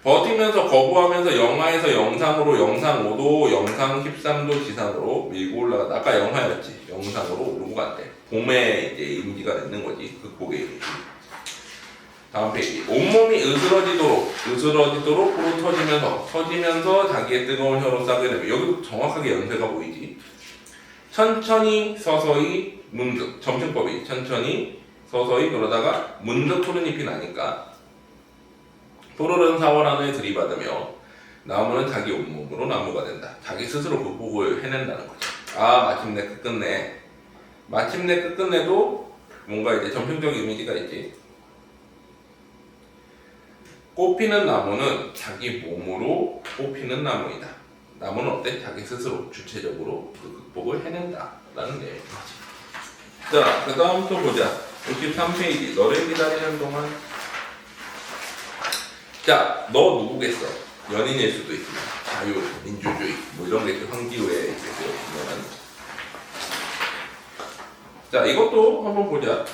버티면서 거부하면서 영하에서 영상으로 영상 5도, 영상 13도 지상으로 밀고 올라가다. 아까 영하였지. 영상으로 오르고 간대. 봄에 이제 이미지가 있는 거지. 극복의 이미지. 다음 페이지. 온몸이 으스러지도록 불어 터지면서 자기의 뜨거운 혀로 싸게 되면. 여기도 정확하게 연쇄가 보이지. 천천히 서서히 문득. 점층법이 천천히 서서히 그러다가 문득 푸른 잎이 나니까 푸르른 4월 안을 들이받으며 나무는 자기 온몸으로 나무가 된다. 자기 스스로 극복을 해낸다는 거죠. 마침내 끝끝내도 뭔가 이제 점층적 이미지가 있지. 꽃피는 나무는 자기 몸으로 꽃피는 나무이다. 나무는 어때? 자기 스스로 주체적으로 그 극복을 해낸다 라는 내용이지. 자, 그 다음 또 보자. 63페이지. 너를 기다리는 동안. 자, 너 누구겠어? 연인일 수도 있고 자유, 민주주의 뭐 이런 게 황기우에 이렇게 보면은. 자, 이것도 한번 보자.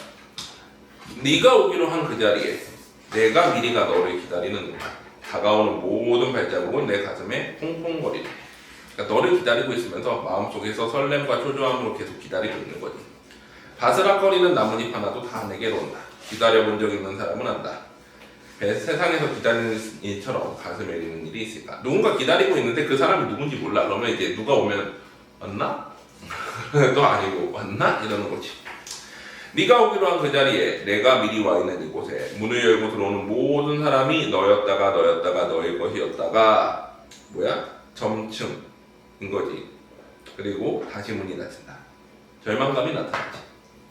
네가 오기로 한 그 자리에 내가 미리가 너를 기다리는 동안 다가오는 모든 발자국은 내 가슴에 퐁퐁거리네. 그러니까 너를 기다리고 있으면서 마음속에서 설렘과 초조함으로 계속 기다리고 있는 거지. 바스락거리는 나뭇잎 하나도 다 내게로 온다. 기다려본 적 있는 사람은 안다. 세상에서 기다리는 일처럼 가슴에 있는 일이 있을까? 누군가 기다리고 있는데 그 사람이 누군지 몰라. 그러면 이제 누가 오면 왔나? 또 아니고 왔나? 이러는 거지. 네가 오기로 한 그 자리에 내가 미리 와 있는 이곳에 문을 열고 들어오는 모든 사람이 너였다가 너일 것이었다가 뭐야? 점층인 거지. 그리고 다시 문이 닫힌다. 절망감이 나타나지.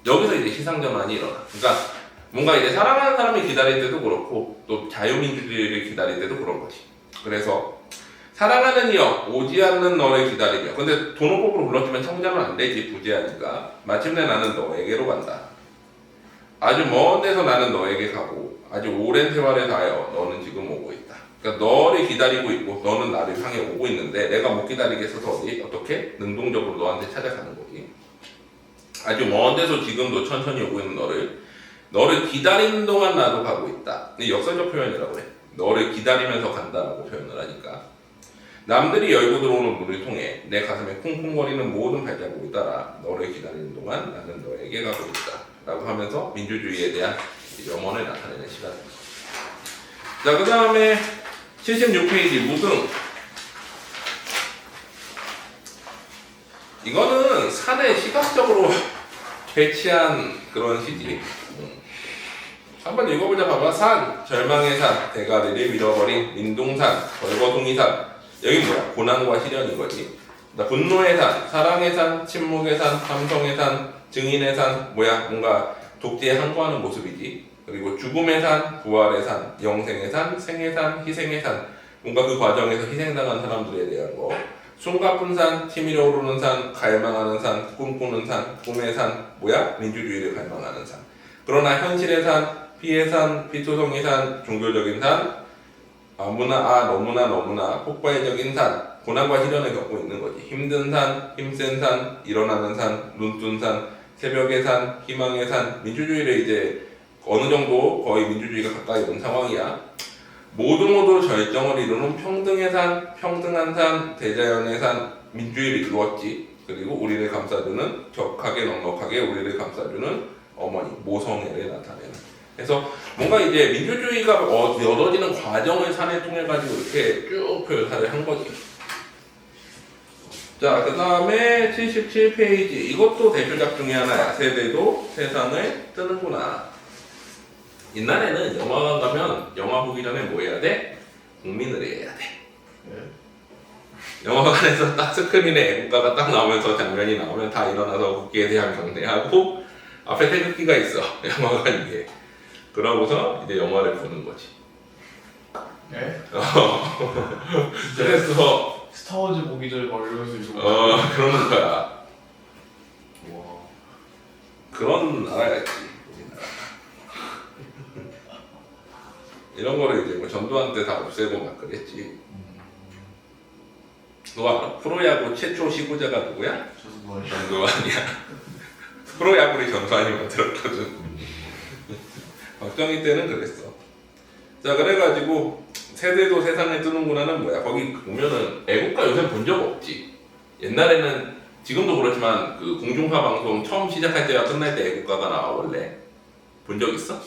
여기서 이제 시상전환이 일어나. 그러니까 뭔가 이제 사랑하는 사람이 기다릴 때도 그렇고 또 자유민주주의를 기다릴 때도 그런 거지. 그래서 사랑하는 이여 오지 않는 너를 기다리며. 근데 도노법으로 불렀지만 청자는 안 되지. 부재하니까. 마침내 나는 너에게로 간다. 아주 먼 데서 나는 너에게 가고 아주 오랜 세월에 다하여 너는 지금 오고 있다. 그러니까 너를 기다리고 있고 너는 나를 향해 오고 있는데 내가 못 기다리겠어서 어떻게? 능동적으로 너한테 찾아가는 거지. 아주 먼 데서 지금도 천천히 오고 있는 너를 기다리는 동안 나도 가고 있다. 역설적 표현이라고 해. 너를 기다리면서 간다라고 표현을 하니까. 남들이 열고 들어오는 문을 통해 내 가슴에 쿵쿵거리는 모든 발자국을 따라 너를 기다리는 동안 나는 너에게 가고 있다. 라고 하면서 민주주의에 대한 염원을 나타내는 시간입니다. 자, 그 다음에 76페이지 무등. 이거는 산에 시각적으로 배치한 그런 시지. 한번 읽어보자. 봐봐. 산, 절망의 산, 대가리를 밀어버린 민둥산, 벌거숭이산. 여기 뭐야? 고난과 시련인 거지. 분노의 산, 사랑의 산, 침묵의 산, 함성의 산, 증인의 산. 뭐야? 뭔가 독재에 항거하는 모습이지. 그리고 죽음의 산, 부활의 산, 영생의 산, 생의 산, 희생의 산. 뭔가 그 과정에서 희생당한 사람들에 대한 거. 숨가쁜 산, 치밀어 오르는 산, 갈망하는 산, 꿈꾸는 산, 꿈의 산. 뭐야? 민주주의를 갈망하는 산. 그러나 현실의 산, 피의 산, 피투성이 산, 종교적인 산, 너무나 폭발적인 산, 고난과 시련을 겪고 있는 거지. 힘든 산, 힘센 산, 일어나는 산, 눈뜬 산, 새벽의 산, 희망의 산. 민주주의를 이제 어느 정도 거의 민주주의가 가까이 온 상황이야. 모두 절정을 이루는 평등의 산, 평등한 산, 대자연의 산. 민주주의를 이루었지. 그리고 우리를 감싸주는, 격하게 넉넉하게 우리를 감싸주는 어머니, 모성애를 나타내는. 그래서 뭔가 이제 민주주의가 얻어지는 과정을 산에 통해 가지고 이렇게 쭉 표현을 한 거지. 자, 그 다음에 77페이지. 이것도 대표작 중에 하나야. 새들도 세상을 뜨는구나. 옛날에는 영화관 가면 영화 보기 전에 뭐 해야 돼? 국민을 해야 돼. 영화관에서 딱 스크린에 애국가가 딱 나오면서 장면이 나오면 다 일어나서 국기에 대한 경례하고 앞에 태극기가 있어. 영화관 위에. 그러고서 이제 영화를 보는 거지. 네? 그래서 스타워즈 보기 전에 막 이러면서 이거. 그러는 거야. 와. 그런 나라였지. 우리나라. 이런 거를 이제 뭐 전두환 때 다 없애고 막 그랬지. 너 알아? 프로야구 최초 시구자가 누구야? 저도 전두환이야. 프로야구를 전두환이 만들었거든. 박정희 때는 그랬어. 자, 그래가지고 새들도 세상에 뜨는구나는 뭐야? 거기 보면은 애국가 요새 본 적 없지. 옛날에는 지금도 그렇지만 그 공중파 방송 처음 시작할 때와 끝날 때 애국가가 나와 원래. 본 적 있어?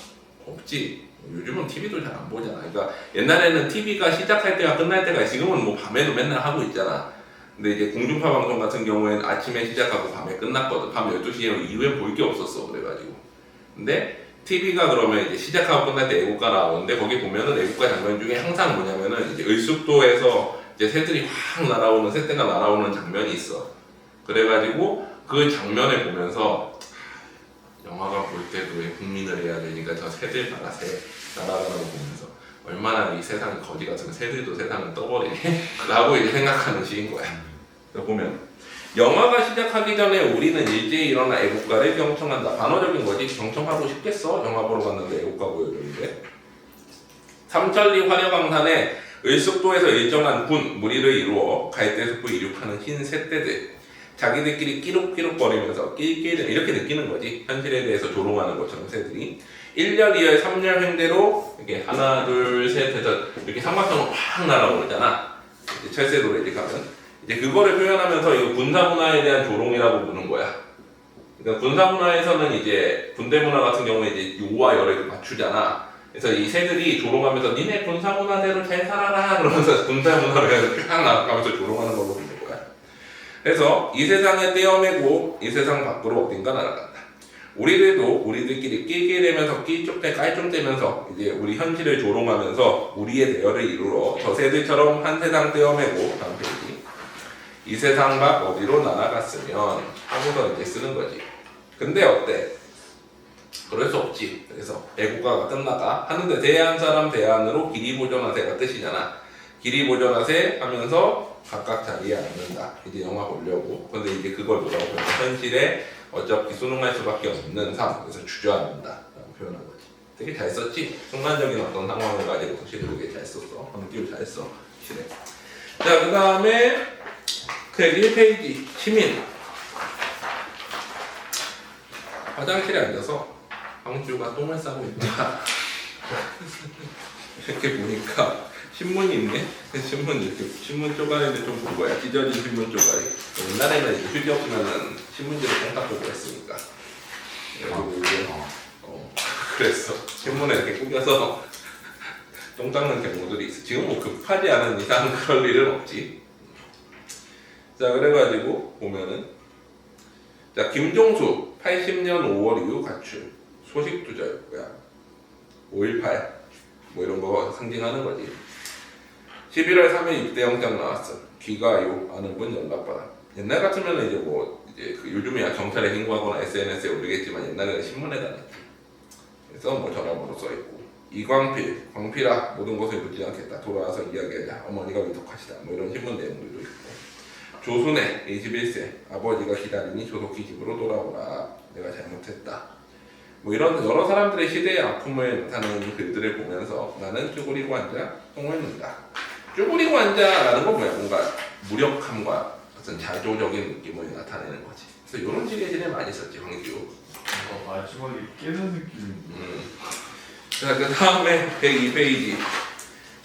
없지. 요즘은 TV도 잘 안 보잖아. 그러니까 옛날에는 TV가 시작할 때와 끝날 때가 지금은 뭐 밤에도 맨날 하고 있잖아. 근데 이제 공중파 방송 같은 경우에는 아침에 시작하고 밤에 끝났거든. 밤 12시에는 이후엔 볼 게 없었어. 그래가지고. 근데 TV가 그러면 이제 시작하고 끝날 때 애국가 나오는데 거기 보면은 애국가 장면 중에 항상 뭐냐면은 이제 을숙도에서 이제 새들이 확 날아오는 새떼가 날아오는 장면이 있어. 그래가지고 그 장면을 보면서 영화관 볼 때도 왜 국민을 해야 되니까 저 새들 봐라 새 날아가는 거 보면서 얼마나 이 세상이 거지 같은 새들도 세상을 떠버리네 라고 이제 생각하는 시인 거야. 그래서 보면 영화가 시작하기 전에 우리는 일제히 일어나 애국가를 경청한다. 반어적인 거지. 경청하고 싶겠어? 영화 보러 갔는데 애국가 보여주는데. 삼천리 화려강산에 을숙도에서 일정한 군, 무리를 이루어 갈대숲을 이륙하는 흰 새떼들. 자기들끼리 끼룩끼룩거리면서 낄낄 이렇게 느끼는 거지. 현실에 대해서 조롱하는 것처럼 새들이. 1열, 2열, 3열 횡대로 이렇게 하나, 둘, 셋 해서 이렇게 삼각형으로 확 날아오잖아. 이제 철새도로 이제 가면. 이제 그거를 표현하면서 이거 군사문화에 대한 조롱이라고 부르는 거야. 그러니까 군사문화에서는 이제 군대문화 같은 경우에 이제 요와 열을 맞추잖아. 그래서 이 새들이 조롱하면서 니네 군사문화대로 잘 살아라 그러면서 군사문화를 해서 쫙 나가면서 조롱하는 걸로 부르는 거야. 그래서 이 세상에 떼어내고 이 세상 밖으로 어딘가 날아간다. 우리들도 우리들끼리 낄낄대면서 끼쪽대 깔쪽대면서 이제 우리 현실을 조롱하면서 우리의 대열을 이루러 저 새들처럼 한 세상 떼어내고 다음 페이지. 이 세상 밖 어디로 날아갔으면 하고서 이제 쓰는 거지. 근데 어때? 그럴 수 없지. 그래서 애국가가 끝나가 하는데 대한 사람 대안으로 길이 보존하세가 뜻이잖아. 길이 보존하세 하면서 각각 자리에 앉는다. 이제 영화 보려고. 근데 이제 그걸 뭐라고 표현해? 현실에 어차피 순응할 수밖에 없는 삶. 그래서 주저앉는다. 라고 표현한 거지. 되게 잘 썼지? 순간적인 어떤 상황을 가지고 시를 되게 잘 썼어. 방금 잘 써. 시래. 자, 그 다음에 101페이지 시민. 화장실에 앉아서 황주가 똥을 싸고 있다. 이렇게 보니까 신문이 있네. 신문 이렇게 신문 쪼가리를 좀 본 거야. 찢어진 신문 쪼가리. 옛날에는 이제 휴지 없으면은 신문지를 똥 닦고 그랬으니까. 그래가지고 이제 그랬어. 신문에 이렇게 꾸겨서 똥 닦는 경우들이 있어. 지금 뭐 급하지 않은 이상 그럴 일은 없지. 자, 그래가지고 보면은 자, 김종수 80년 5월 이후 가출 소식투자였고요. 5.18 뭐 이런 거 상징하는 거지. 11월 3일 입대영장 나왔어. 귀가요. 아는 분 연락받아. 옛날 같으면 이제 뭐 이제 그 요즘이야 경찰에 신고하거나 SNS에 올리겠지만 옛날에는 신문에 다녔지. 그래서 뭐 전화번호 써 있고. 이광필, 광필아 모든 것을 묻지 않겠다. 돌아와서 이야기하자. 어머니가 위독하시다. 뭐 이런 신문 내용들도 있고. 조순애 21세 아버지가 기다리니 조속히 집으로 돌아오라. 내가 잘못했다. 뭐 이런 여러 사람들의 시대의 아픔을 나타내는 글들을 보면서 나는 쭈그리고 앉아 똥을 눈다. 쭈그리고 앉아라는 건 뭐야? 뭔가 무력함과 어떤 자조적인 느낌을 나타내는 거지. 그래서 이런 식의 시를 많이 썼지 황지우. 마지막에 깨는 느낌. 자, 그 다음에 102페이지.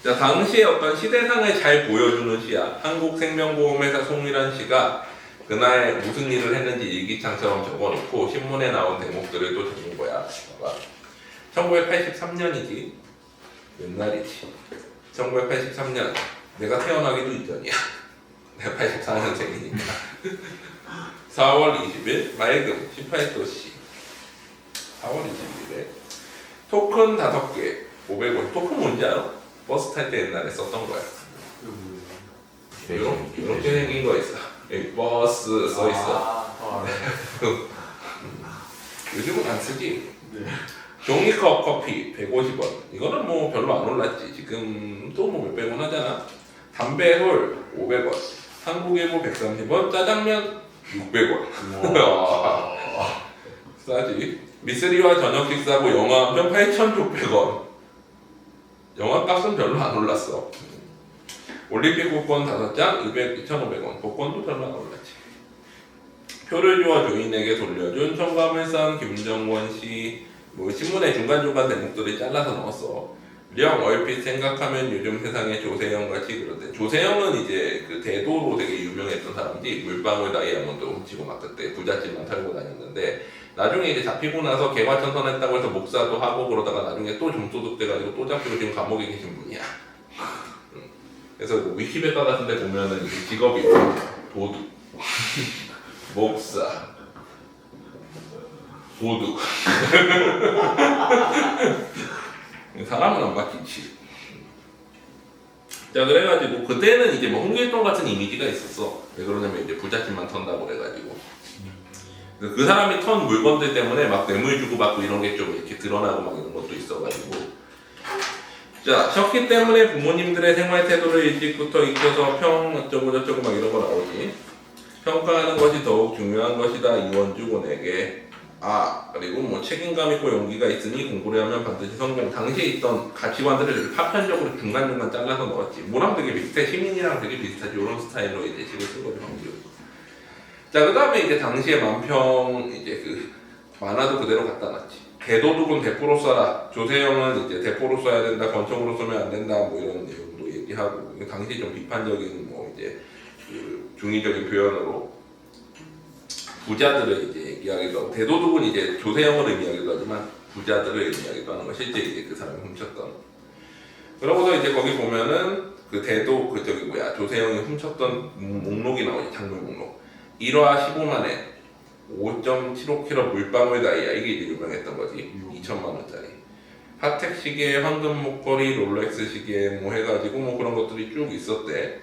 자, 당시의 어떤 시대상을 잘 보여주는 시야. 한국생명보험회사 송일환 씨가 그날 무슨 일을 했는지 일기장처럼 적어놓고 신문에 나온 대목들을 또 적은 거야. 봐봐. 1983년이지. 옛날이지. 1983년. 내가 태어나기도 이전이야. 내가 84년생이니까. 4월 20일 맑음 18도씨. 4월 20일에 토큰 5개 500원. 토큰 뭔지 알아? 버스 탈 때 옛날에 썼던 거야. 이렇게 생긴 거 있어. 여기 버스 써 있어. 요즘은 안 쓰지. 네. 종이컵 커피 150원. 이거는 뭐 별로 안 올랐지. 지금 또 뭐 몇백 원 하잖아. 담배솔 500원. 한국일보 130원. 짜장면 600원. 싸지. 미쓰리와 저녁 식사고 영화 한 편 8,600원. 영화 값은 별로 안 올랐어. 올림픽 복권 5장 2,500원. 복권도 별로 안 올랐지. 표를 주어 조인에게 돌려준 청감을 쌓은 김정원 씨. 뭐 신문에 중간중간 대목들을 잘라서 넣었어. 령 얼핏 생각하면 요즘 세상에 조세영 같이 그런데 조세영은 이제 그 대도로 되게 유명했던 사람이지. 물방울 다이아몬드 훔치고 막 그때 부잣집만 털고 다녔는데 나중에 이제 잡히고 나서 개과천선했다고 해서 목사도 하고 그러다가 나중에 또 좀도둑 돼가지고 또 잡히고 지금 감옥에 계신 분이야. 그래서 뭐 위키백과 같은 데 보면은 이제 직업이 도둑, 목사, 도둑. 사람은 안 바뀌지. 자, 그래가지고 그때는 이제 뭐 홍길동 같은 이미지가 있었어. 왜 그러냐면 이제 부잣집만 턴다고 그래가지고 그 사람이 턴 물건들 때문에 막 뇌물 주고 받고 이런 게 좀 이렇게 드러나고 막 이런 것도 있어가지고. 자, 셨기 때문에 부모님들의 생활 태도를 일찍부터 익혀서 평 어쩌고 저쩌고 막 이런 거 나오지. 평가하는 것이 더욱 중요한 것이다. 이원주 군에게. 그리고 뭐 책임감 있고 용기가 있으니 공부를 하면 반드시 성공. 당시에 있던 가치관들을 파편적으로 중간중간 잘라서 넣었지. 뭐랑 되게 비슷해. 시민이랑 되게 비슷하지. 이런 스타일로 이제 식을 쓴 거죠. 자, 그 다음에 이제 당시에 만평 이제 그 만화도 그대로 갖다 놨지. 대도둑은 대포로 쏴라. 조세영은 이제 대포로 쏴야 된다. 권총으로 쏘면 안 된다. 뭐 이런 내용도 얘기하고. 당시 좀 비판적인 뭐 이제 그 중의적인 표현으로 부자들을 이제 얘기하기도 하고, 대도둑은 이제 조세영을 의미하기도 하지만 부자들을 의미하기도 하는 거. 실제 이제 그 사람이 훔쳤던. 그러고서 이제 거기 보면은 그 대도 그 저기 뭐야 조세영이 훔쳤던 목록이 나오지. 작물 목록. 1화 15만에 5.75kg 물방울 다이아. 이게 이제 유명했던 거지. 2천만 원짜리. 하택 시계, 황금 목걸이, 롤렉스 시계 뭐 해가지고 뭐 그런 것들이 쭉 있었대.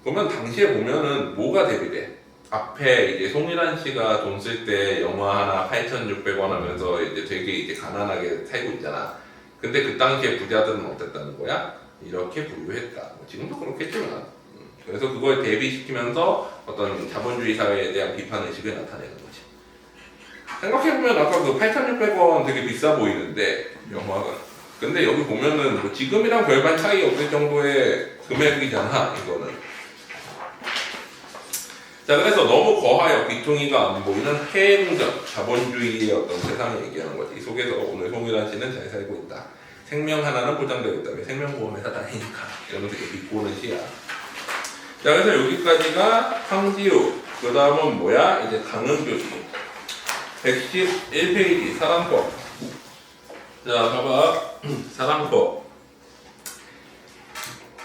그러면 당시에 보면은 뭐가 대비돼? 앞에 이제 송일환 씨가 돈 쓸 때 영화 하나 8,600원 하면서 이제 되게 이제 가난하게 살고 있잖아. 근데 그 당시에 부자들은 어땠다는 거야? 이렇게 부유했다. 뭐 지금도 그렇겠지만. 그래서 그걸 대비시키면서 어떤 자본주의 사회에 대한 비판 의식을 나타내는 거지. 생각해보면 아까 그 8,600원 되게 비싸 보이는데 영화가. 근데 여기 보면은 뭐 지금이랑 별반 차이 없을 정도의 금액이잖아 이거는. 자, 그래서 너무 거하여 귀퉁이가 안 보이는 해외공전, 자본주의의 어떤 세상을 얘기하는 거지. 이 속에서 오늘 송일환 씨는 잘 살고 있다. 생명 하나는 보장되어 있다. 왜 생명보험회사 다니니까. 이러면서 이렇게 비꼬는 시야. 자, 그래서 여기까지가 황지우. 그 다음은 뭐야? 이제 강은교 씨. 111페이지 사랑법. 자, 봐봐. 사랑법.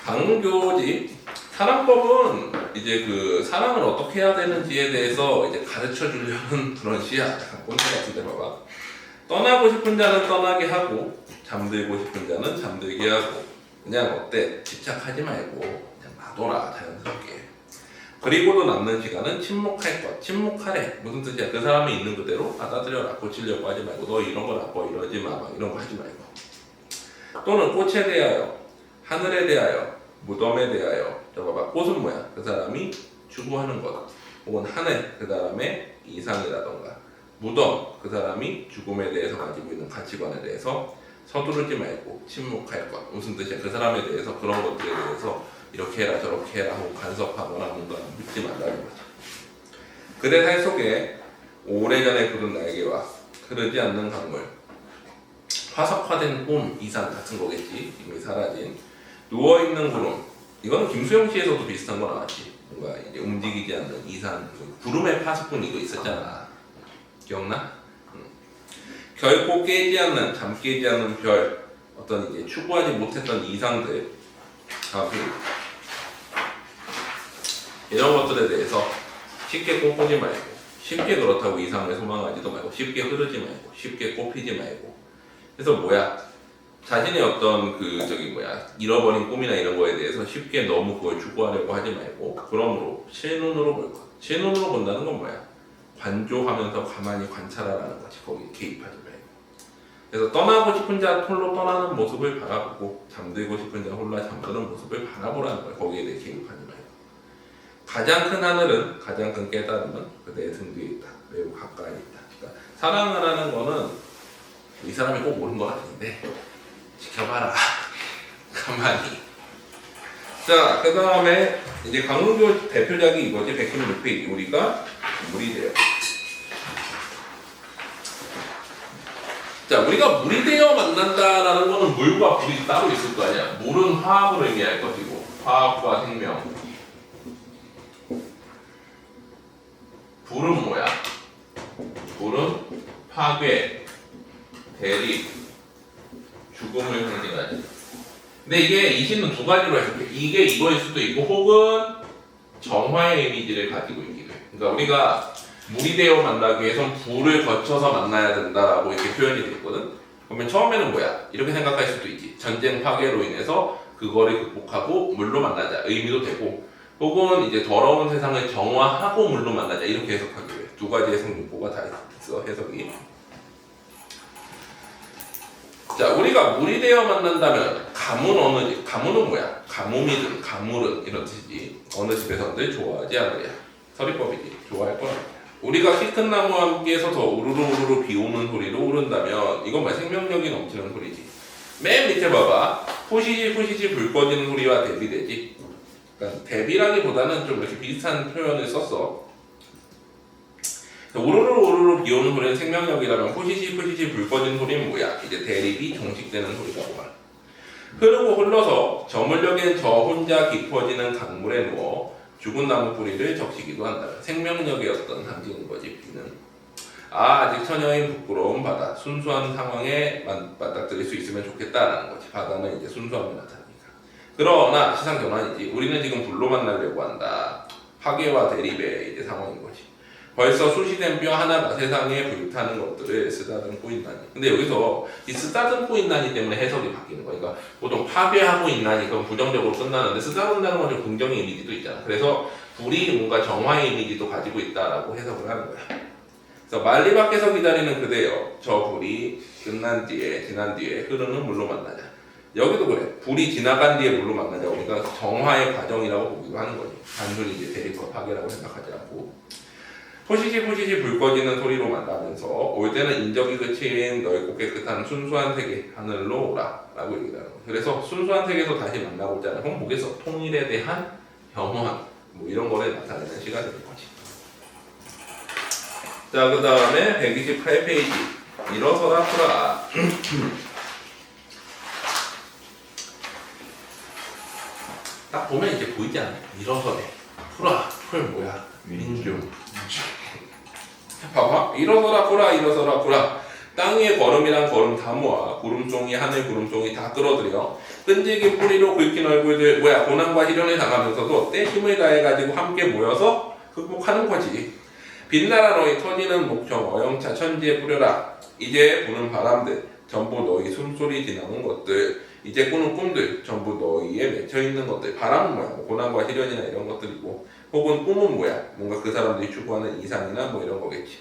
강교지. 사랑법은 이제 그 사랑을 어떻게 해야 되는지에 대해서 이제 가르쳐 주려는 그런 시야. 꼰대 같은데 봐봐. 떠나고 싶은 자는 떠나게 하고, 잠들고 싶은 자는 잠들게 하고, 그냥 어때? 집착하지 말고, 그냥 놔둬라, 자연스럽게. 그리고도 남는 시간은 침묵할 것. 침묵하래. 무슨 뜻이야? 그 사람이 있는 그대로 받아들여라. 고치려고 하지 말고, 너 이런 거 나빠, 이러지 마, 막 이런 거 하지 말고. 또는 꽃에 대하여, 하늘에 대하여, 무덤에 대하여. 저 봐봐. 꽃은 뭐야? 그 사람이 추구하는 것. 혹은 하늘, 그 다음에 이상이라던가. 무덤, 그 사람이 죽음에 대해서 가지고 있는 가치관에 대해서 서두르지 말고 침묵할 것. 무슨 뜻이야? 그 사람에 대해서 그런 것들에 대해서 이렇게 해라 저렇게 해라 하고 간섭하거나 뭔가 묻지 말라는 거죠. 그대 살 속에 오래전에 부른 날개와 흐르지 않는 강물, 화석화된 꿈, 이상 같은 거겠지. 이미 사라진 누워있는 구름. 이거는 김수영 씨에서도 비슷한 거 나왔지. 뭔가 이제 움직이지 않는 이상, 구름의 파수꾼 이거 있었잖아. 기억나? 결코 깨지 않는, 잠 깨지 않는 별, 어떤 이제 추구하지 못했던 이상들, 이런 것들에 대해서 쉽게 꿈꾸지 말고, 쉽게 그렇다고 이상을 소망하지도 말고, 쉽게 흐르지 말고, 쉽게 꼽히지 말고. 그래서 뭐야? 자신의 어떤 잃어버린 꿈이나 이런 거에 대해서 쉽게 너무 그걸 추구하려고 하지 말고, 그러므로 실눈으로 볼 것. 실눈으로 본다는 건 뭐야? 관조하면서 가만히 관찰하라는 거지. 거기 개입하지 말고. 그래서 떠나고 싶은 자 홀로 떠나는 모습을 바라보고, 잠들고 싶은 자 홀라 잠드는 모습을 바라보라는 거야. 거기에 대해 개입하지 말고. 가장 큰 하늘은, 가장 큰 깨달음은 그대의 등 뒤에 있다. 매우 가까이 있다. 그러니까 사랑을 하는 거는 이 사람이 꼭 옳은 것 같은데 지켜봐라. 가만히. 자, 그 다음에 이제 강릉교 대표작이 이거지. 116페이지. 우리가 물이 되어. 자, 우리가 물이 되어 만난다라는 거는 물과 불이 따로 있을 거 아니야. 물은 화학을 의미할 것이고, 화학과 생명. 불은 뭐야? 불은 파괴, 대립, 죽음을 상징하지. 근데 이게 이 시는 두 가지로 해석해. 이게 이거일 수도 있고, 혹은 정화의 이미지를 가지고 있기도 해. 그러니까 우리가 물이 되어 만나기 위해선 불을 거쳐서 만나야 된다라고 이렇게 표현이 돼 있거든. 그러면 처음에는 뭐야? 이렇게 생각할 수도 있지. 전쟁 파괴로 인해서 그거를 극복하고 물로 만나자. 의미도 되고, 혹은 이제 더러운 세상을 정화하고 물로 만나자. 이렇게 해석하기로 해. 두 가지 해석 문구가 다 있어, 해석이. 자, 우리가 물이 되어 만난다면 가문 어느 집, 가문은 뭐야? 가뭄이든 가물은 이런 뜻이지. 어느 집에서들 좋아하지 않으랴. 서리법이지. 좋아할 거야. 우리가 키 큰 나무와 함께 서서 우르르 비 오는 소리로 오른다면 이건 뭐야? 생명력이 넘치는 소리지. 맨 밑에 봐봐. 푸시시 불 꺼지는 소리와 대비되지. 그러니까 대비라기보다는 좀 이렇게 비슷한 표현을 썼어. 우르르 비 오는 소리는 생명력이라면 푸시시 불 꺼지는 소리는 뭐야? 이제 대립이 종식되는 소리라고 말. 흐르고 흘러서 저물녘엔 저 혼자 깊어지는 강물에 누워 죽은 나무 뿌리를 적시기도 한다. 생명력의 어떤 상징인 거지, 비는. 아직 처녀인 부끄러운 바다, 순수한 상황에 맞닥뜨릴 수 있으면 좋겠다라는 거지. 바다는 이제 순수함이 나타나니까. 그러나 시상 전환이지. 우리는 지금 불로 만나려고 한다. 파괴와 대립의 이제 상황인 거지. 벌써 수시된 뼈 하나가 세상에 불타는 것들을 쓰다듬고 있나니. 근데 여기서 이 쓰다듬고 있나니 때문에 해석이 바뀌는 거야. 그러니까 보통 파괴하고 있나니 그건 부정적으로 끝나는데 쓰다듬는다는 건 좀 긍정의 이미지도 있잖아. 그래서 불이 뭔가 정화의 이미지도 가지고 있다라고 해석을 하는 거야. 그래서 만리 밖에서 기다리는 그대여, 저 불이 지난 뒤에 흐르는 물로 만나자. 여기도 그래. 불이 지나간 뒤에 물로 만나자. 우리가 정화의 과정이라고 보기도 하는 거지. 단순히 이제 대립과 파괴라고 생각하지 않고. 푸시시 불 꺼지는 소리로 만나면서 올 때는 인적이 그친 넓고 깨끗한 순수한 세계 하늘로 오라 라고 얘기를 하는 거예요. 그래서 순수한 세계에서 다시 만나고자 하는 홍보에서 통일에 대한 겸허함 뭐 이런 거를 나타내는 시가 되는 거지. 자, 그 다음에 128페이지 일어서라 풀아. 딱 보면 이제 보이지 않아? 일어서래 풀아. 풀 뭐야? 민중. 봐봐. 일어서라 구라 일어서라 구라. 땅 위에 걸음이랑 걸음 다 모아. 구름종이 하늘 구름종이 다 끌어들여. 끈질긴 뿌리로 굵긴 얼굴들 뭐야 고난과 시련을 당하면서도 어때? 힘을 다해가지고 함께 모여서 극복하는 거지. 빛나라 너희 터지는 목청 어영차 천지에 뿌려라. 이제 부는 바람들 전부 너희 숨소리 지나는 것들. 이제 꾸는 꿈들 전부 너희에 맺혀있는 것들. 바람은 뭐야? 뭐 고난과 시련이나 이런 것들이고, 혹은 꿈은 뭐야? 뭔가 그 사람들이 추구하는 이상이나 뭐 이런 거겠지.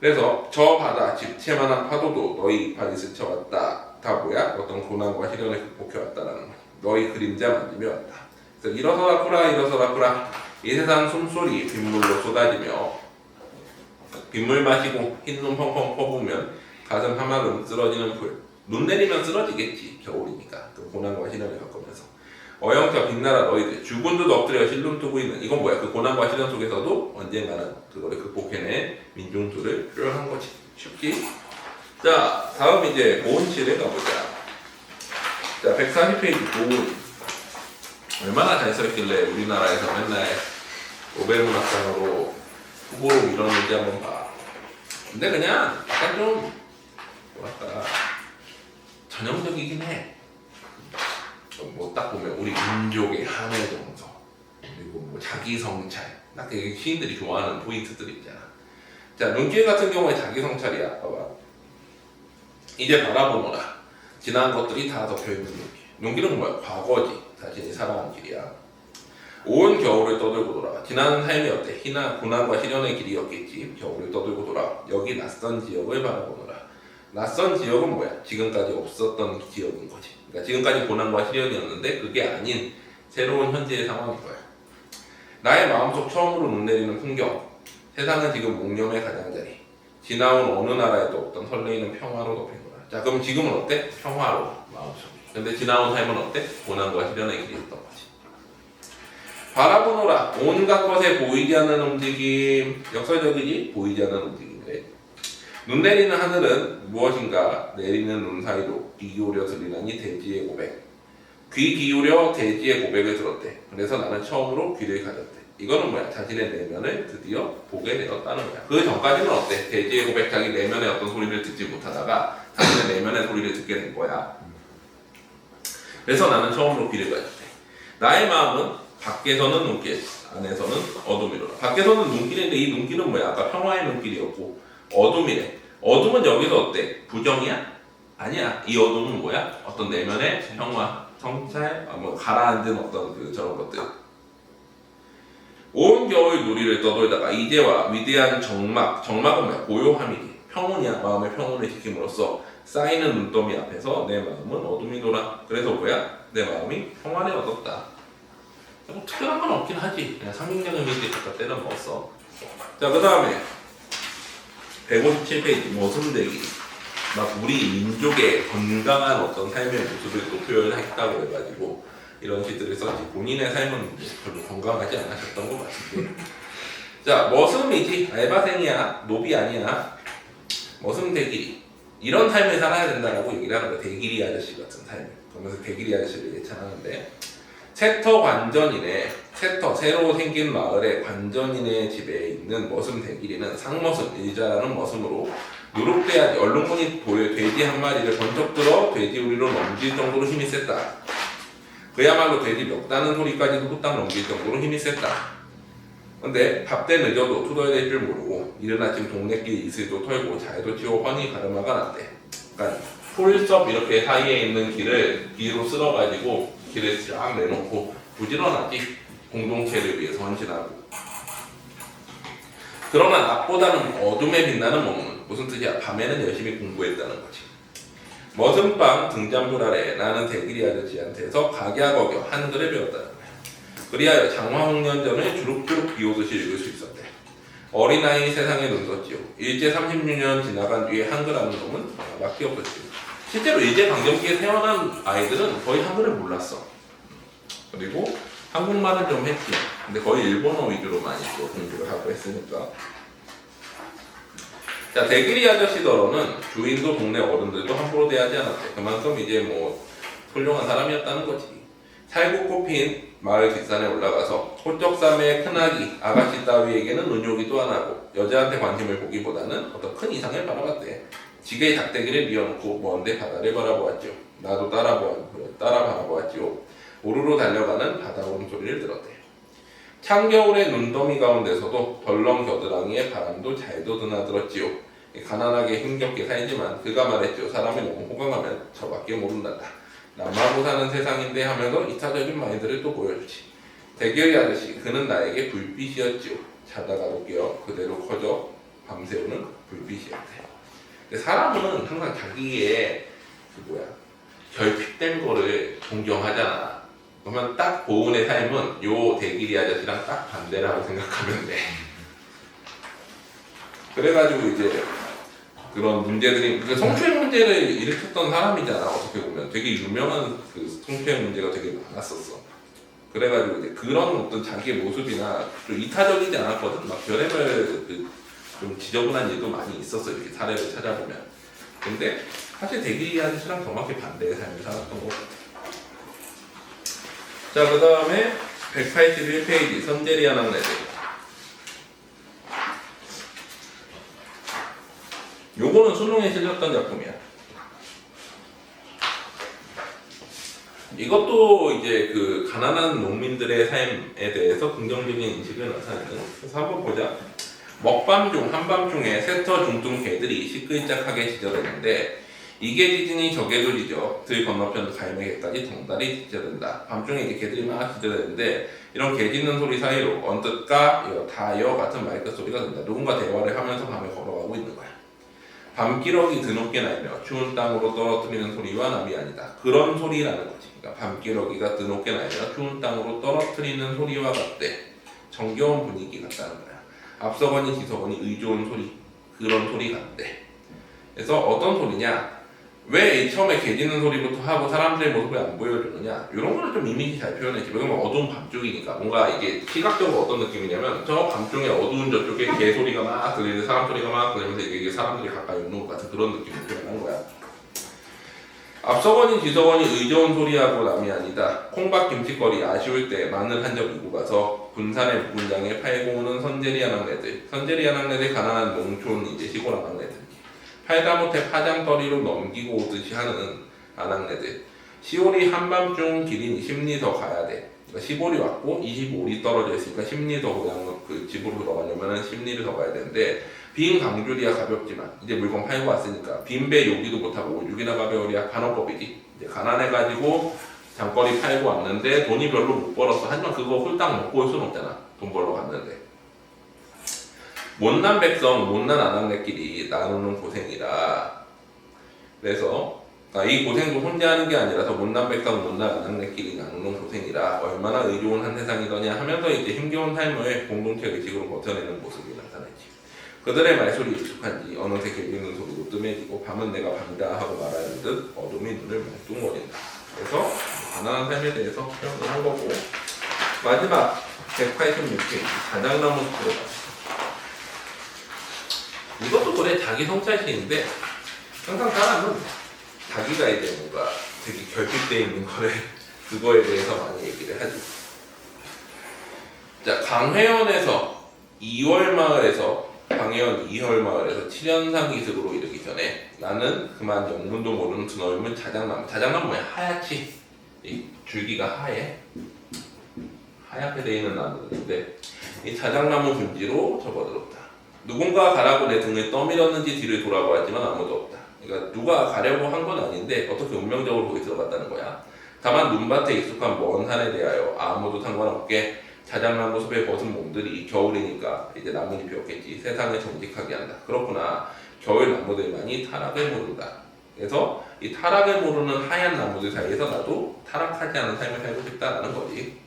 그래서 저 바다 집채만한 파도도 너희 이파리 스쳐왔다. 다 뭐야? 어떤 고난과 시련을 극복해왔다라는 거야. 너희 그림자 만지며 왔다. 그래서 일어서라 꾸라 일어서라 꾸라. 이 세상 숨소리 빗물로 쏟아지며 빗물 마시고 흰눈 펑펑 퍼부으면 가슴 하마름 쓰러지는 풀. 눈 내리면 쓰러지겠지. 겨울이니까. 그 고난과 시련을 겪으면서. 어영차 빛나라 너희들. 죽은 듯 엎드려 실눈 뜨고 있는. 이건 뭐야? 그 고난과 시련 속에서도 언젠가는 그거를 극복해낸 민중들을 표현한 거지. 쉽지? 자, 다음 이제 고운실에 가보자. 자, 140페이지 고운. 얼마나 잘 써있길래 우리나라에서 맨날 노벨문학상으로 후보로 밀었는지 한번 봐. 근데 그냥 약간 좀 뭐랄까 전형적이긴 해. 뭐 딱 보면 우리 민족의 한해 정서, 그리고 뭐 자기 성찰, 딱 되게 시인들이 좋아하는 포인트들 있잖아. 자, 눈길 같은 경우에 자기 성찰이야. 봐봐. 이제 바라보노라. 지난 것들이 다 덮여있는 눈길. 눈길은 뭐야? 과거지. 자신이 살아온 길이야. 온 겨울을 떠들고 돌아. 지난 삶이 어때? 고난과 시련의 길이었겠지. 겨울을 떠들고 돌아. 여기 낯선 지역을 바라보노라. 낯선 지역은 뭐야? 지금까지 없었던 지역인 거지. 그러니까 지금까지 고난과 시련이었는데 그게 아닌 새로운 현재의 상황인 거야. 나의 마음속 처음으로 눈 내리는 풍경. 세상은 지금 묵념의 가장자리. 지나온 어느 나라에도 없던 설레이는 평화로 덮인 거야. 자, 그럼 지금은 어때? 평화로 마음속이. 근데 지나온 삶은 어때? 고난과 시련의 길이었던 거지. 바라보노라. 온갖 것에 보이지 않는 움직임. 역설적이지? 보이지 않는 움직임인데. 눈 내리는 하늘은 무엇인가 내리는 눈 사이로 귀 기울여 들으라니 대지의 고백. 귀 기울여 대지의 고백을 들었대. 그래서 나는 처음으로 귀를 가졌대. 이거는 뭐야? 자신의 내면을 드디어 보게 되었다는 거야. 그 전까지는 어때? 대지의 고백, 자기 내면의 어떤 소리를 듣지 못하다가 자신의 내면의 소리를 듣게 된 거야. 그래서 나는 처음으로 귀를 가졌대. 나의 마음은 밖에서는 눈길, 안에서는 어둠이로라. 밖에서는 눈길인데 이 눈길은 뭐야? 아까 평화의 눈길이었고 어둠이래. 어둠은 여기서 어때? 부정이야? 아니야. 이 어둠은 뭐야? 어떤 내면의 평화, 성찰, 뭐 가라앉은 어떤 그 저런 것들. 온 겨울 누리를 떠돌다가 이제와 위대한 정막은 뭐야? 고요함이지. 평온이야. 마음의 평온을 지킴으로써 쌓이는 눈더미 앞에서 내 마음은 어둠이노라. 그래서 뭐야? 내 마음이 평안을 얻었다. 뭐 특별한 건 없긴 하지. 그냥 상징적인 의미를 갖다 때려 넣었어. 자, 그 다음에 157페이지 모순되기. 막 우리 민족의 건강한 어떤 삶의 모습을 또 표현했다고 해가지고 이런 시들을 썼지. 본인의 삶은 별로 건강하지 않으셨던 것 같은데. 자, 머슴이지. 알바생이야. 노비 아니야. 머슴대길이. 이런 삶을 살아야 된다라고 얘기를 하는 거야. 대길이 아저씨 같은 삶. 그러면서 대길이 아저씨를 예찬하는데, 세터 관전인의, 세터 새로 생긴 마을의 관전인의 집에 있는 머슴 대길이는 상머슴, 일자라는 머슴으로 누룩돼야지. 얼룩무늬 보여 돼지 한 마리를 번쩍 들어 돼지우리로 넘길 정도로 힘이 셌다. 그야말로 돼지 멱다는 소리까지도 후딱 넘길 정도로 힘이 셌다. 근데 밥때 늦어도 투덜댈 줄 모르고 이른 아침 동네길 이슬도 털고 잘도 치워 훤히 가르마가 났대. 그러니까 풀섭 이렇게 사이에 있는 길을 뒤로 쓸어가지고 길을 쫙 내놓고 부지런하지. 공동체를 위해서 헌신하고. 그러나 낮보다는 어둠에 빛나는 몸은 무슨 뜻이야? 밤에는 열심히 공부했다는 거지. 머슴빵 등잔불 아래 나는 대길이 아저씨한테서 각야거겨 한글을 배웠다는 거야. 그리하여 장화홍련전을 주룩주룩 비오듯이 읽을 수 있었대. 어린아이 세상에 눈떴지요. 일제 36년 지나간 뒤에 한글 아는 놈은 밖에 없었지요. 실제로 일제 강점기에 태어난 아이들은 거의 한글을 몰랐어. 그리고 한국말은 좀 했지. 근데 거의 일본어 위주로 많이 또 공부를 하고 했으니까. 자, 대길이 아저씨더러는 주인도 동네 어른들도 함부로 대하지 않았대. 그만큼 이제 뭐 훌륭한 사람이었다는 거지. 살구 꽃핀 마을 뒷산에 올라가서 호적삼의 큰아기 아가씨 따위에게는 눈요기도 안 하고 여자한테 관심을 보기보다는 어떤 큰 이상을 바라봤대. 지게의 작대기를 뉘어놓고 먼데 바다를 바라보았죠. 나도 따라 바라보았지요. 우르르 달려가는 바다 울음소리를 들었대요. 찬겨울의 눈더미 가운데서도 덜렁 겨드랑이에 바람도 잘도 드나들었지요. 가난하게 힘겹게 살지만 그가 말했죠. 사람이 너무 호강하면 저밖에 모른단다. 남하고 사는 세상인데 하면서 이타적인 마인드를 또 보여주지. 대개의 아저씨, 그는 나에게 불빛이었지요. 자다가도 깨어 그대로 커져 밤새우는 불빛이었대. 근데 사람은 항상 자기의 결핍된 거를 동경하잖아. 그러면 딱 보은의 삶은 요 대길이 아저씨랑 딱 반대라고 생각하면 돼. 그래가지고 이제 그런 문제들이 성추행 문제를 일으켰던 사람이잖아. 어떻게 보면 되게 유명한 그 성추행 문제가 되게 많았었어. 그래가지고 이제 그런 어떤 자기의 모습이나 좀 이타적이지 않았거든. 막 별의별 좀 지저분한 일도 많이 있었어. 이렇게 사례를 찾아보면. 근데 사실 대길이 아저씨랑 정확히 반대의 삶을 살았던 거고. 자, 그 다음에 181페이지 선제리아 낙내들. 요거는 수능에 실렸던 작품이야. 이것도 이제 그 가난한 농민들의 삶에 대해서 긍정적인 인식을 나타내는. 그래서 한번 보자. 먹밤중 한밤중에 새터 중뚱 개들이 시끌짝하게 짖어대는데 이게 짖으니 저게도 짖어 들 건너편 갈매개까지 덩달이 짖어댄다. 밤중에 이제 개들이 막 짖어대는데 이런 개 짖는 소리 사이로 언뜻 까, 다여 같은 말끝 소리가 든다. 누군가 대화를 하면서 밤에 걸어가고 있는 거야. 밤기러기 드높게 날며 추운 땅으로 떨어뜨리는 소리와 남이 아니다. 그런 소리라는 거지. 그러니까 밤기러기가 드높게 날며 추운 땅으로 떨어뜨리는 소리와 같대. 정겨운 분위기 같다는 거야. 앞서거니 뒤서거니 의좋은 소리, 그런 소리 같대. 그래서 어떤 소리냐? 왜 처음에 개 짖는 소리부터 하고 사람들의 모습을 안 보여주느냐? 이런 거를 좀 이미지 잘 표현했지. 왜냐면 어두운 밤중이니까 뭔가 이게 시각적으로 어떤 느낌이냐면 저 밤중에 어두운 저쪽에 개 소리가 막 들리는 사람 소리가 막 들리면서 이게 사람들이 가까이 오는 것 같은 그런 느낌을 표현한 거야. 앞서거니 뒤서거니 의좋은 소리하고 남이 아니다. 콩밥 김치거리 아쉬울 때 마늘 한 점 이고 가서 군산의 묵은장에 팔고 오는 선제리아 낙내들. 선제리아 낙내들 가난한 농촌 이제 시골 아낙네들. 팔다 못해 파장거리로 넘기고 오듯이 하는 아낙네들. 10월이 한밤중 길이니 10리 더 가야 돼. 그러니까 10월이 왔고 25리 떨어져 있으니까 10리 더 그냥 그 집으로 들어가려면 10리를 더 가야 되는데 빈 강줄이야 가볍지만 이제 물건 팔고 왔으니까 빈배 요기도 못하고 오죽이나 가벼우랴 간호법이지. 이제 가난해가지고 장거리 팔고 왔는데 돈이 별로 못 벌었어. 하지만 그거 홀딱 먹고 올 수는 없잖아. 돈 벌러 갔는데. 못난 백성, 못난 아낙네끼리 나누는 고생이라. 그래서 이 고생도 혼자 하는 게 아니라서 못난 백성, 못난 아낙네끼리 나누는 고생이라 얼마나 의좋은 한 세상이더냐 하면서 이제 힘겨운 삶을 공동체 의식으로 버텨내는 모습이 나타나지. 그들의 말소리 익숙한지 어느새 개짖는 소리로 뜸해지고 밤은 내가 밤이다 하고 말하는 듯 어둠이 눈을 멍뚱거린다. 그래서 가난한 삶에 대해서 표현을 한 거고 마지막 186페이지 자작나무 숲으로 가시죠. 이것도 그래 자기 성찰시인데 항상 사람은 자기가 이제 뭔가 되게 결핍되어 있는 거를 그거에 대해서 많이 얘기를 하죠. 자, 강회원에서 2월 마을에서 강혜원 2월 마을에서 7연상 이습으로 이르기 전에 나는 그만 영문도 모르는 드넓은 자작나무. 자작나무 뭐야? 하얗지? 이 줄기가 하얗게 되어 있는 나무인데 이 자작나무 분지로 접어들었다. 누군가 가라고 내 등을 떠밀었는지 뒤를 돌아보았지만 아무도 없다. 그러니까 누가 가려고 한 건 아닌데 어떻게 운명적으로 거기 들어갔다는 거야. 다만 눈밭에 익숙한 먼 산에 대하여 아무도 상관없게 자작나무 숲에 벗은 몸들이 겨울이니까 이제 나뭇잎이 없겠지. 세상을 정직하게 한다. 그렇구나. 겨울 나무들만이 타락을 모른다. 그래서 이 타락을 모르는 하얀 나무들 사이에서 나도 타락하지 않은 삶을 살고 싶다라는 거지.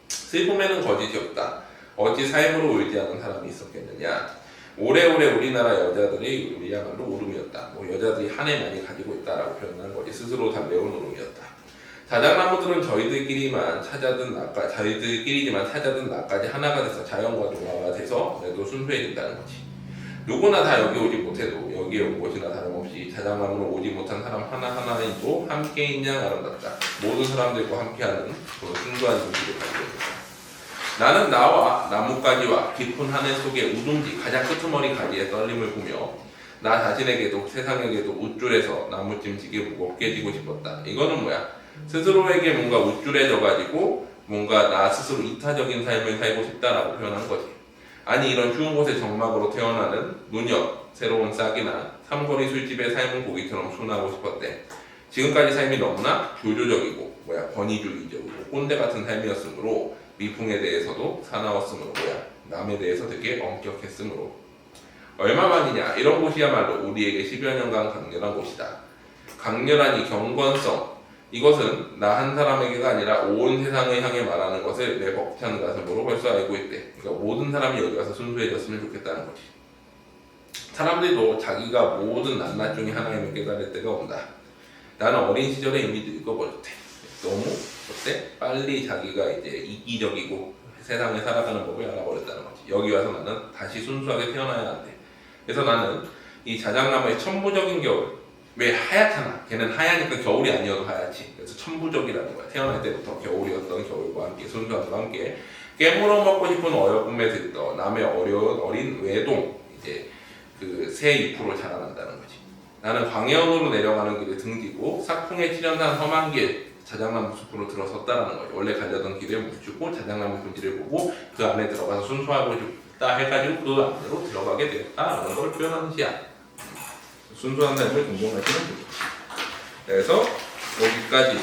슬픔에는 거짓이 없다. 어찌 삶으로 울지 않은 사람이 있었겠느냐. 오래오래 우리나라 여자들이 우리야말로 울음이었다. 뭐 여자들이 한 해 많이 가지고 있다라고 표현한 거지. 스스로 달래온 울음이었다. 자작나무들은 저희들끼리지만 찾아든 나까지 하나가 돼서 자연과 동화가 돼서 그래도 순수해진다는 거지. 누구나 다 여기 오지 못해도 여기에 온 것이나 다름없이 자작나무는 오지 못한 사람 하나하나에도 함께인 양 아름답다. 모든 사람들과 함께하는 그런 순수한 정신을 가지고 있다. 나는 나와 나뭇가지와 깊은 하늘 속의 우둥지 가장 끄트머리 가지의 떨림을 보며 나 자신에게도 세상에게도 우쭐해서 나무찜지게 무겁게 지고 싶었다. 이거는 뭐야? 스스로에게 뭔가 우쭐해져가지고 뭔가 나 스스로 이타적인 삶을 살고 싶다라고 표현한 거지. 아니 이런 추운 곳의 정막으로 태어나는 누녀 새로운 싹이나 삼거리 술집의 삶은 고기처럼 순하고 싶었대. 지금까지 삶이 너무나 교조적이고 권위주의적이고 꼰대 같은 삶이었으므로 미풍에 대해서도 사나웠으므로 남에 대해서 되게 엄격했으므로 얼마만이냐 이런 곳이야말로 우리에게 10여 년간 강렬한 곳이다. 강렬한 이 경건성 이것은 나 한 사람에게가 아니라 온 세상을 향해 말하는 것을 내 벅찬 가슴으로 벌써 알고 있대. 그러니까 모든 사람이 여기 와서 순수해졌으면 좋겠다는 거지. 사람들도 자기가 모든 낱낱 중에 하나임을 깨달을 때가 온다. 나는 어린 시절에 이미 늙어버렸대. 너무 어때? 빨리 자기가 이제 이기적이고 세상을 살아가는 법을 알아버렸다는 거지. 여기 와서 나는 다시 순수하게 태어나야 한대. 그래서 나는 이 자작나무의 천부적인 겨울 왜 하얗잖아. 걔는 하얘니까 겨울이 아니어도 하얗지. 그래서 천부적이라는 거야. 태어날 때부터 겨울이었던 겨울과 함께 순수함과 함께 깨물어 먹고 싶은 어여꿈에 들떠 남의 어려운 어린 외동 이제 그 새 잎으로 자라난다는 거지. 나는 광야원으로 내려가는 길을 등지고 삭풍에 칠연한 험한 길 자작나무 숲으로 들어섰다라는 거예요. 원래 가려던 길을 멈추고 자작나무 분지를 보고 그 안에 들어가서 순수하고 싶다 해가지고 그 안으로 들어가게 되었다라는 걸 표현하는 시야. 순수한 삶을 존중하시는 거죠. 그래서 여기까지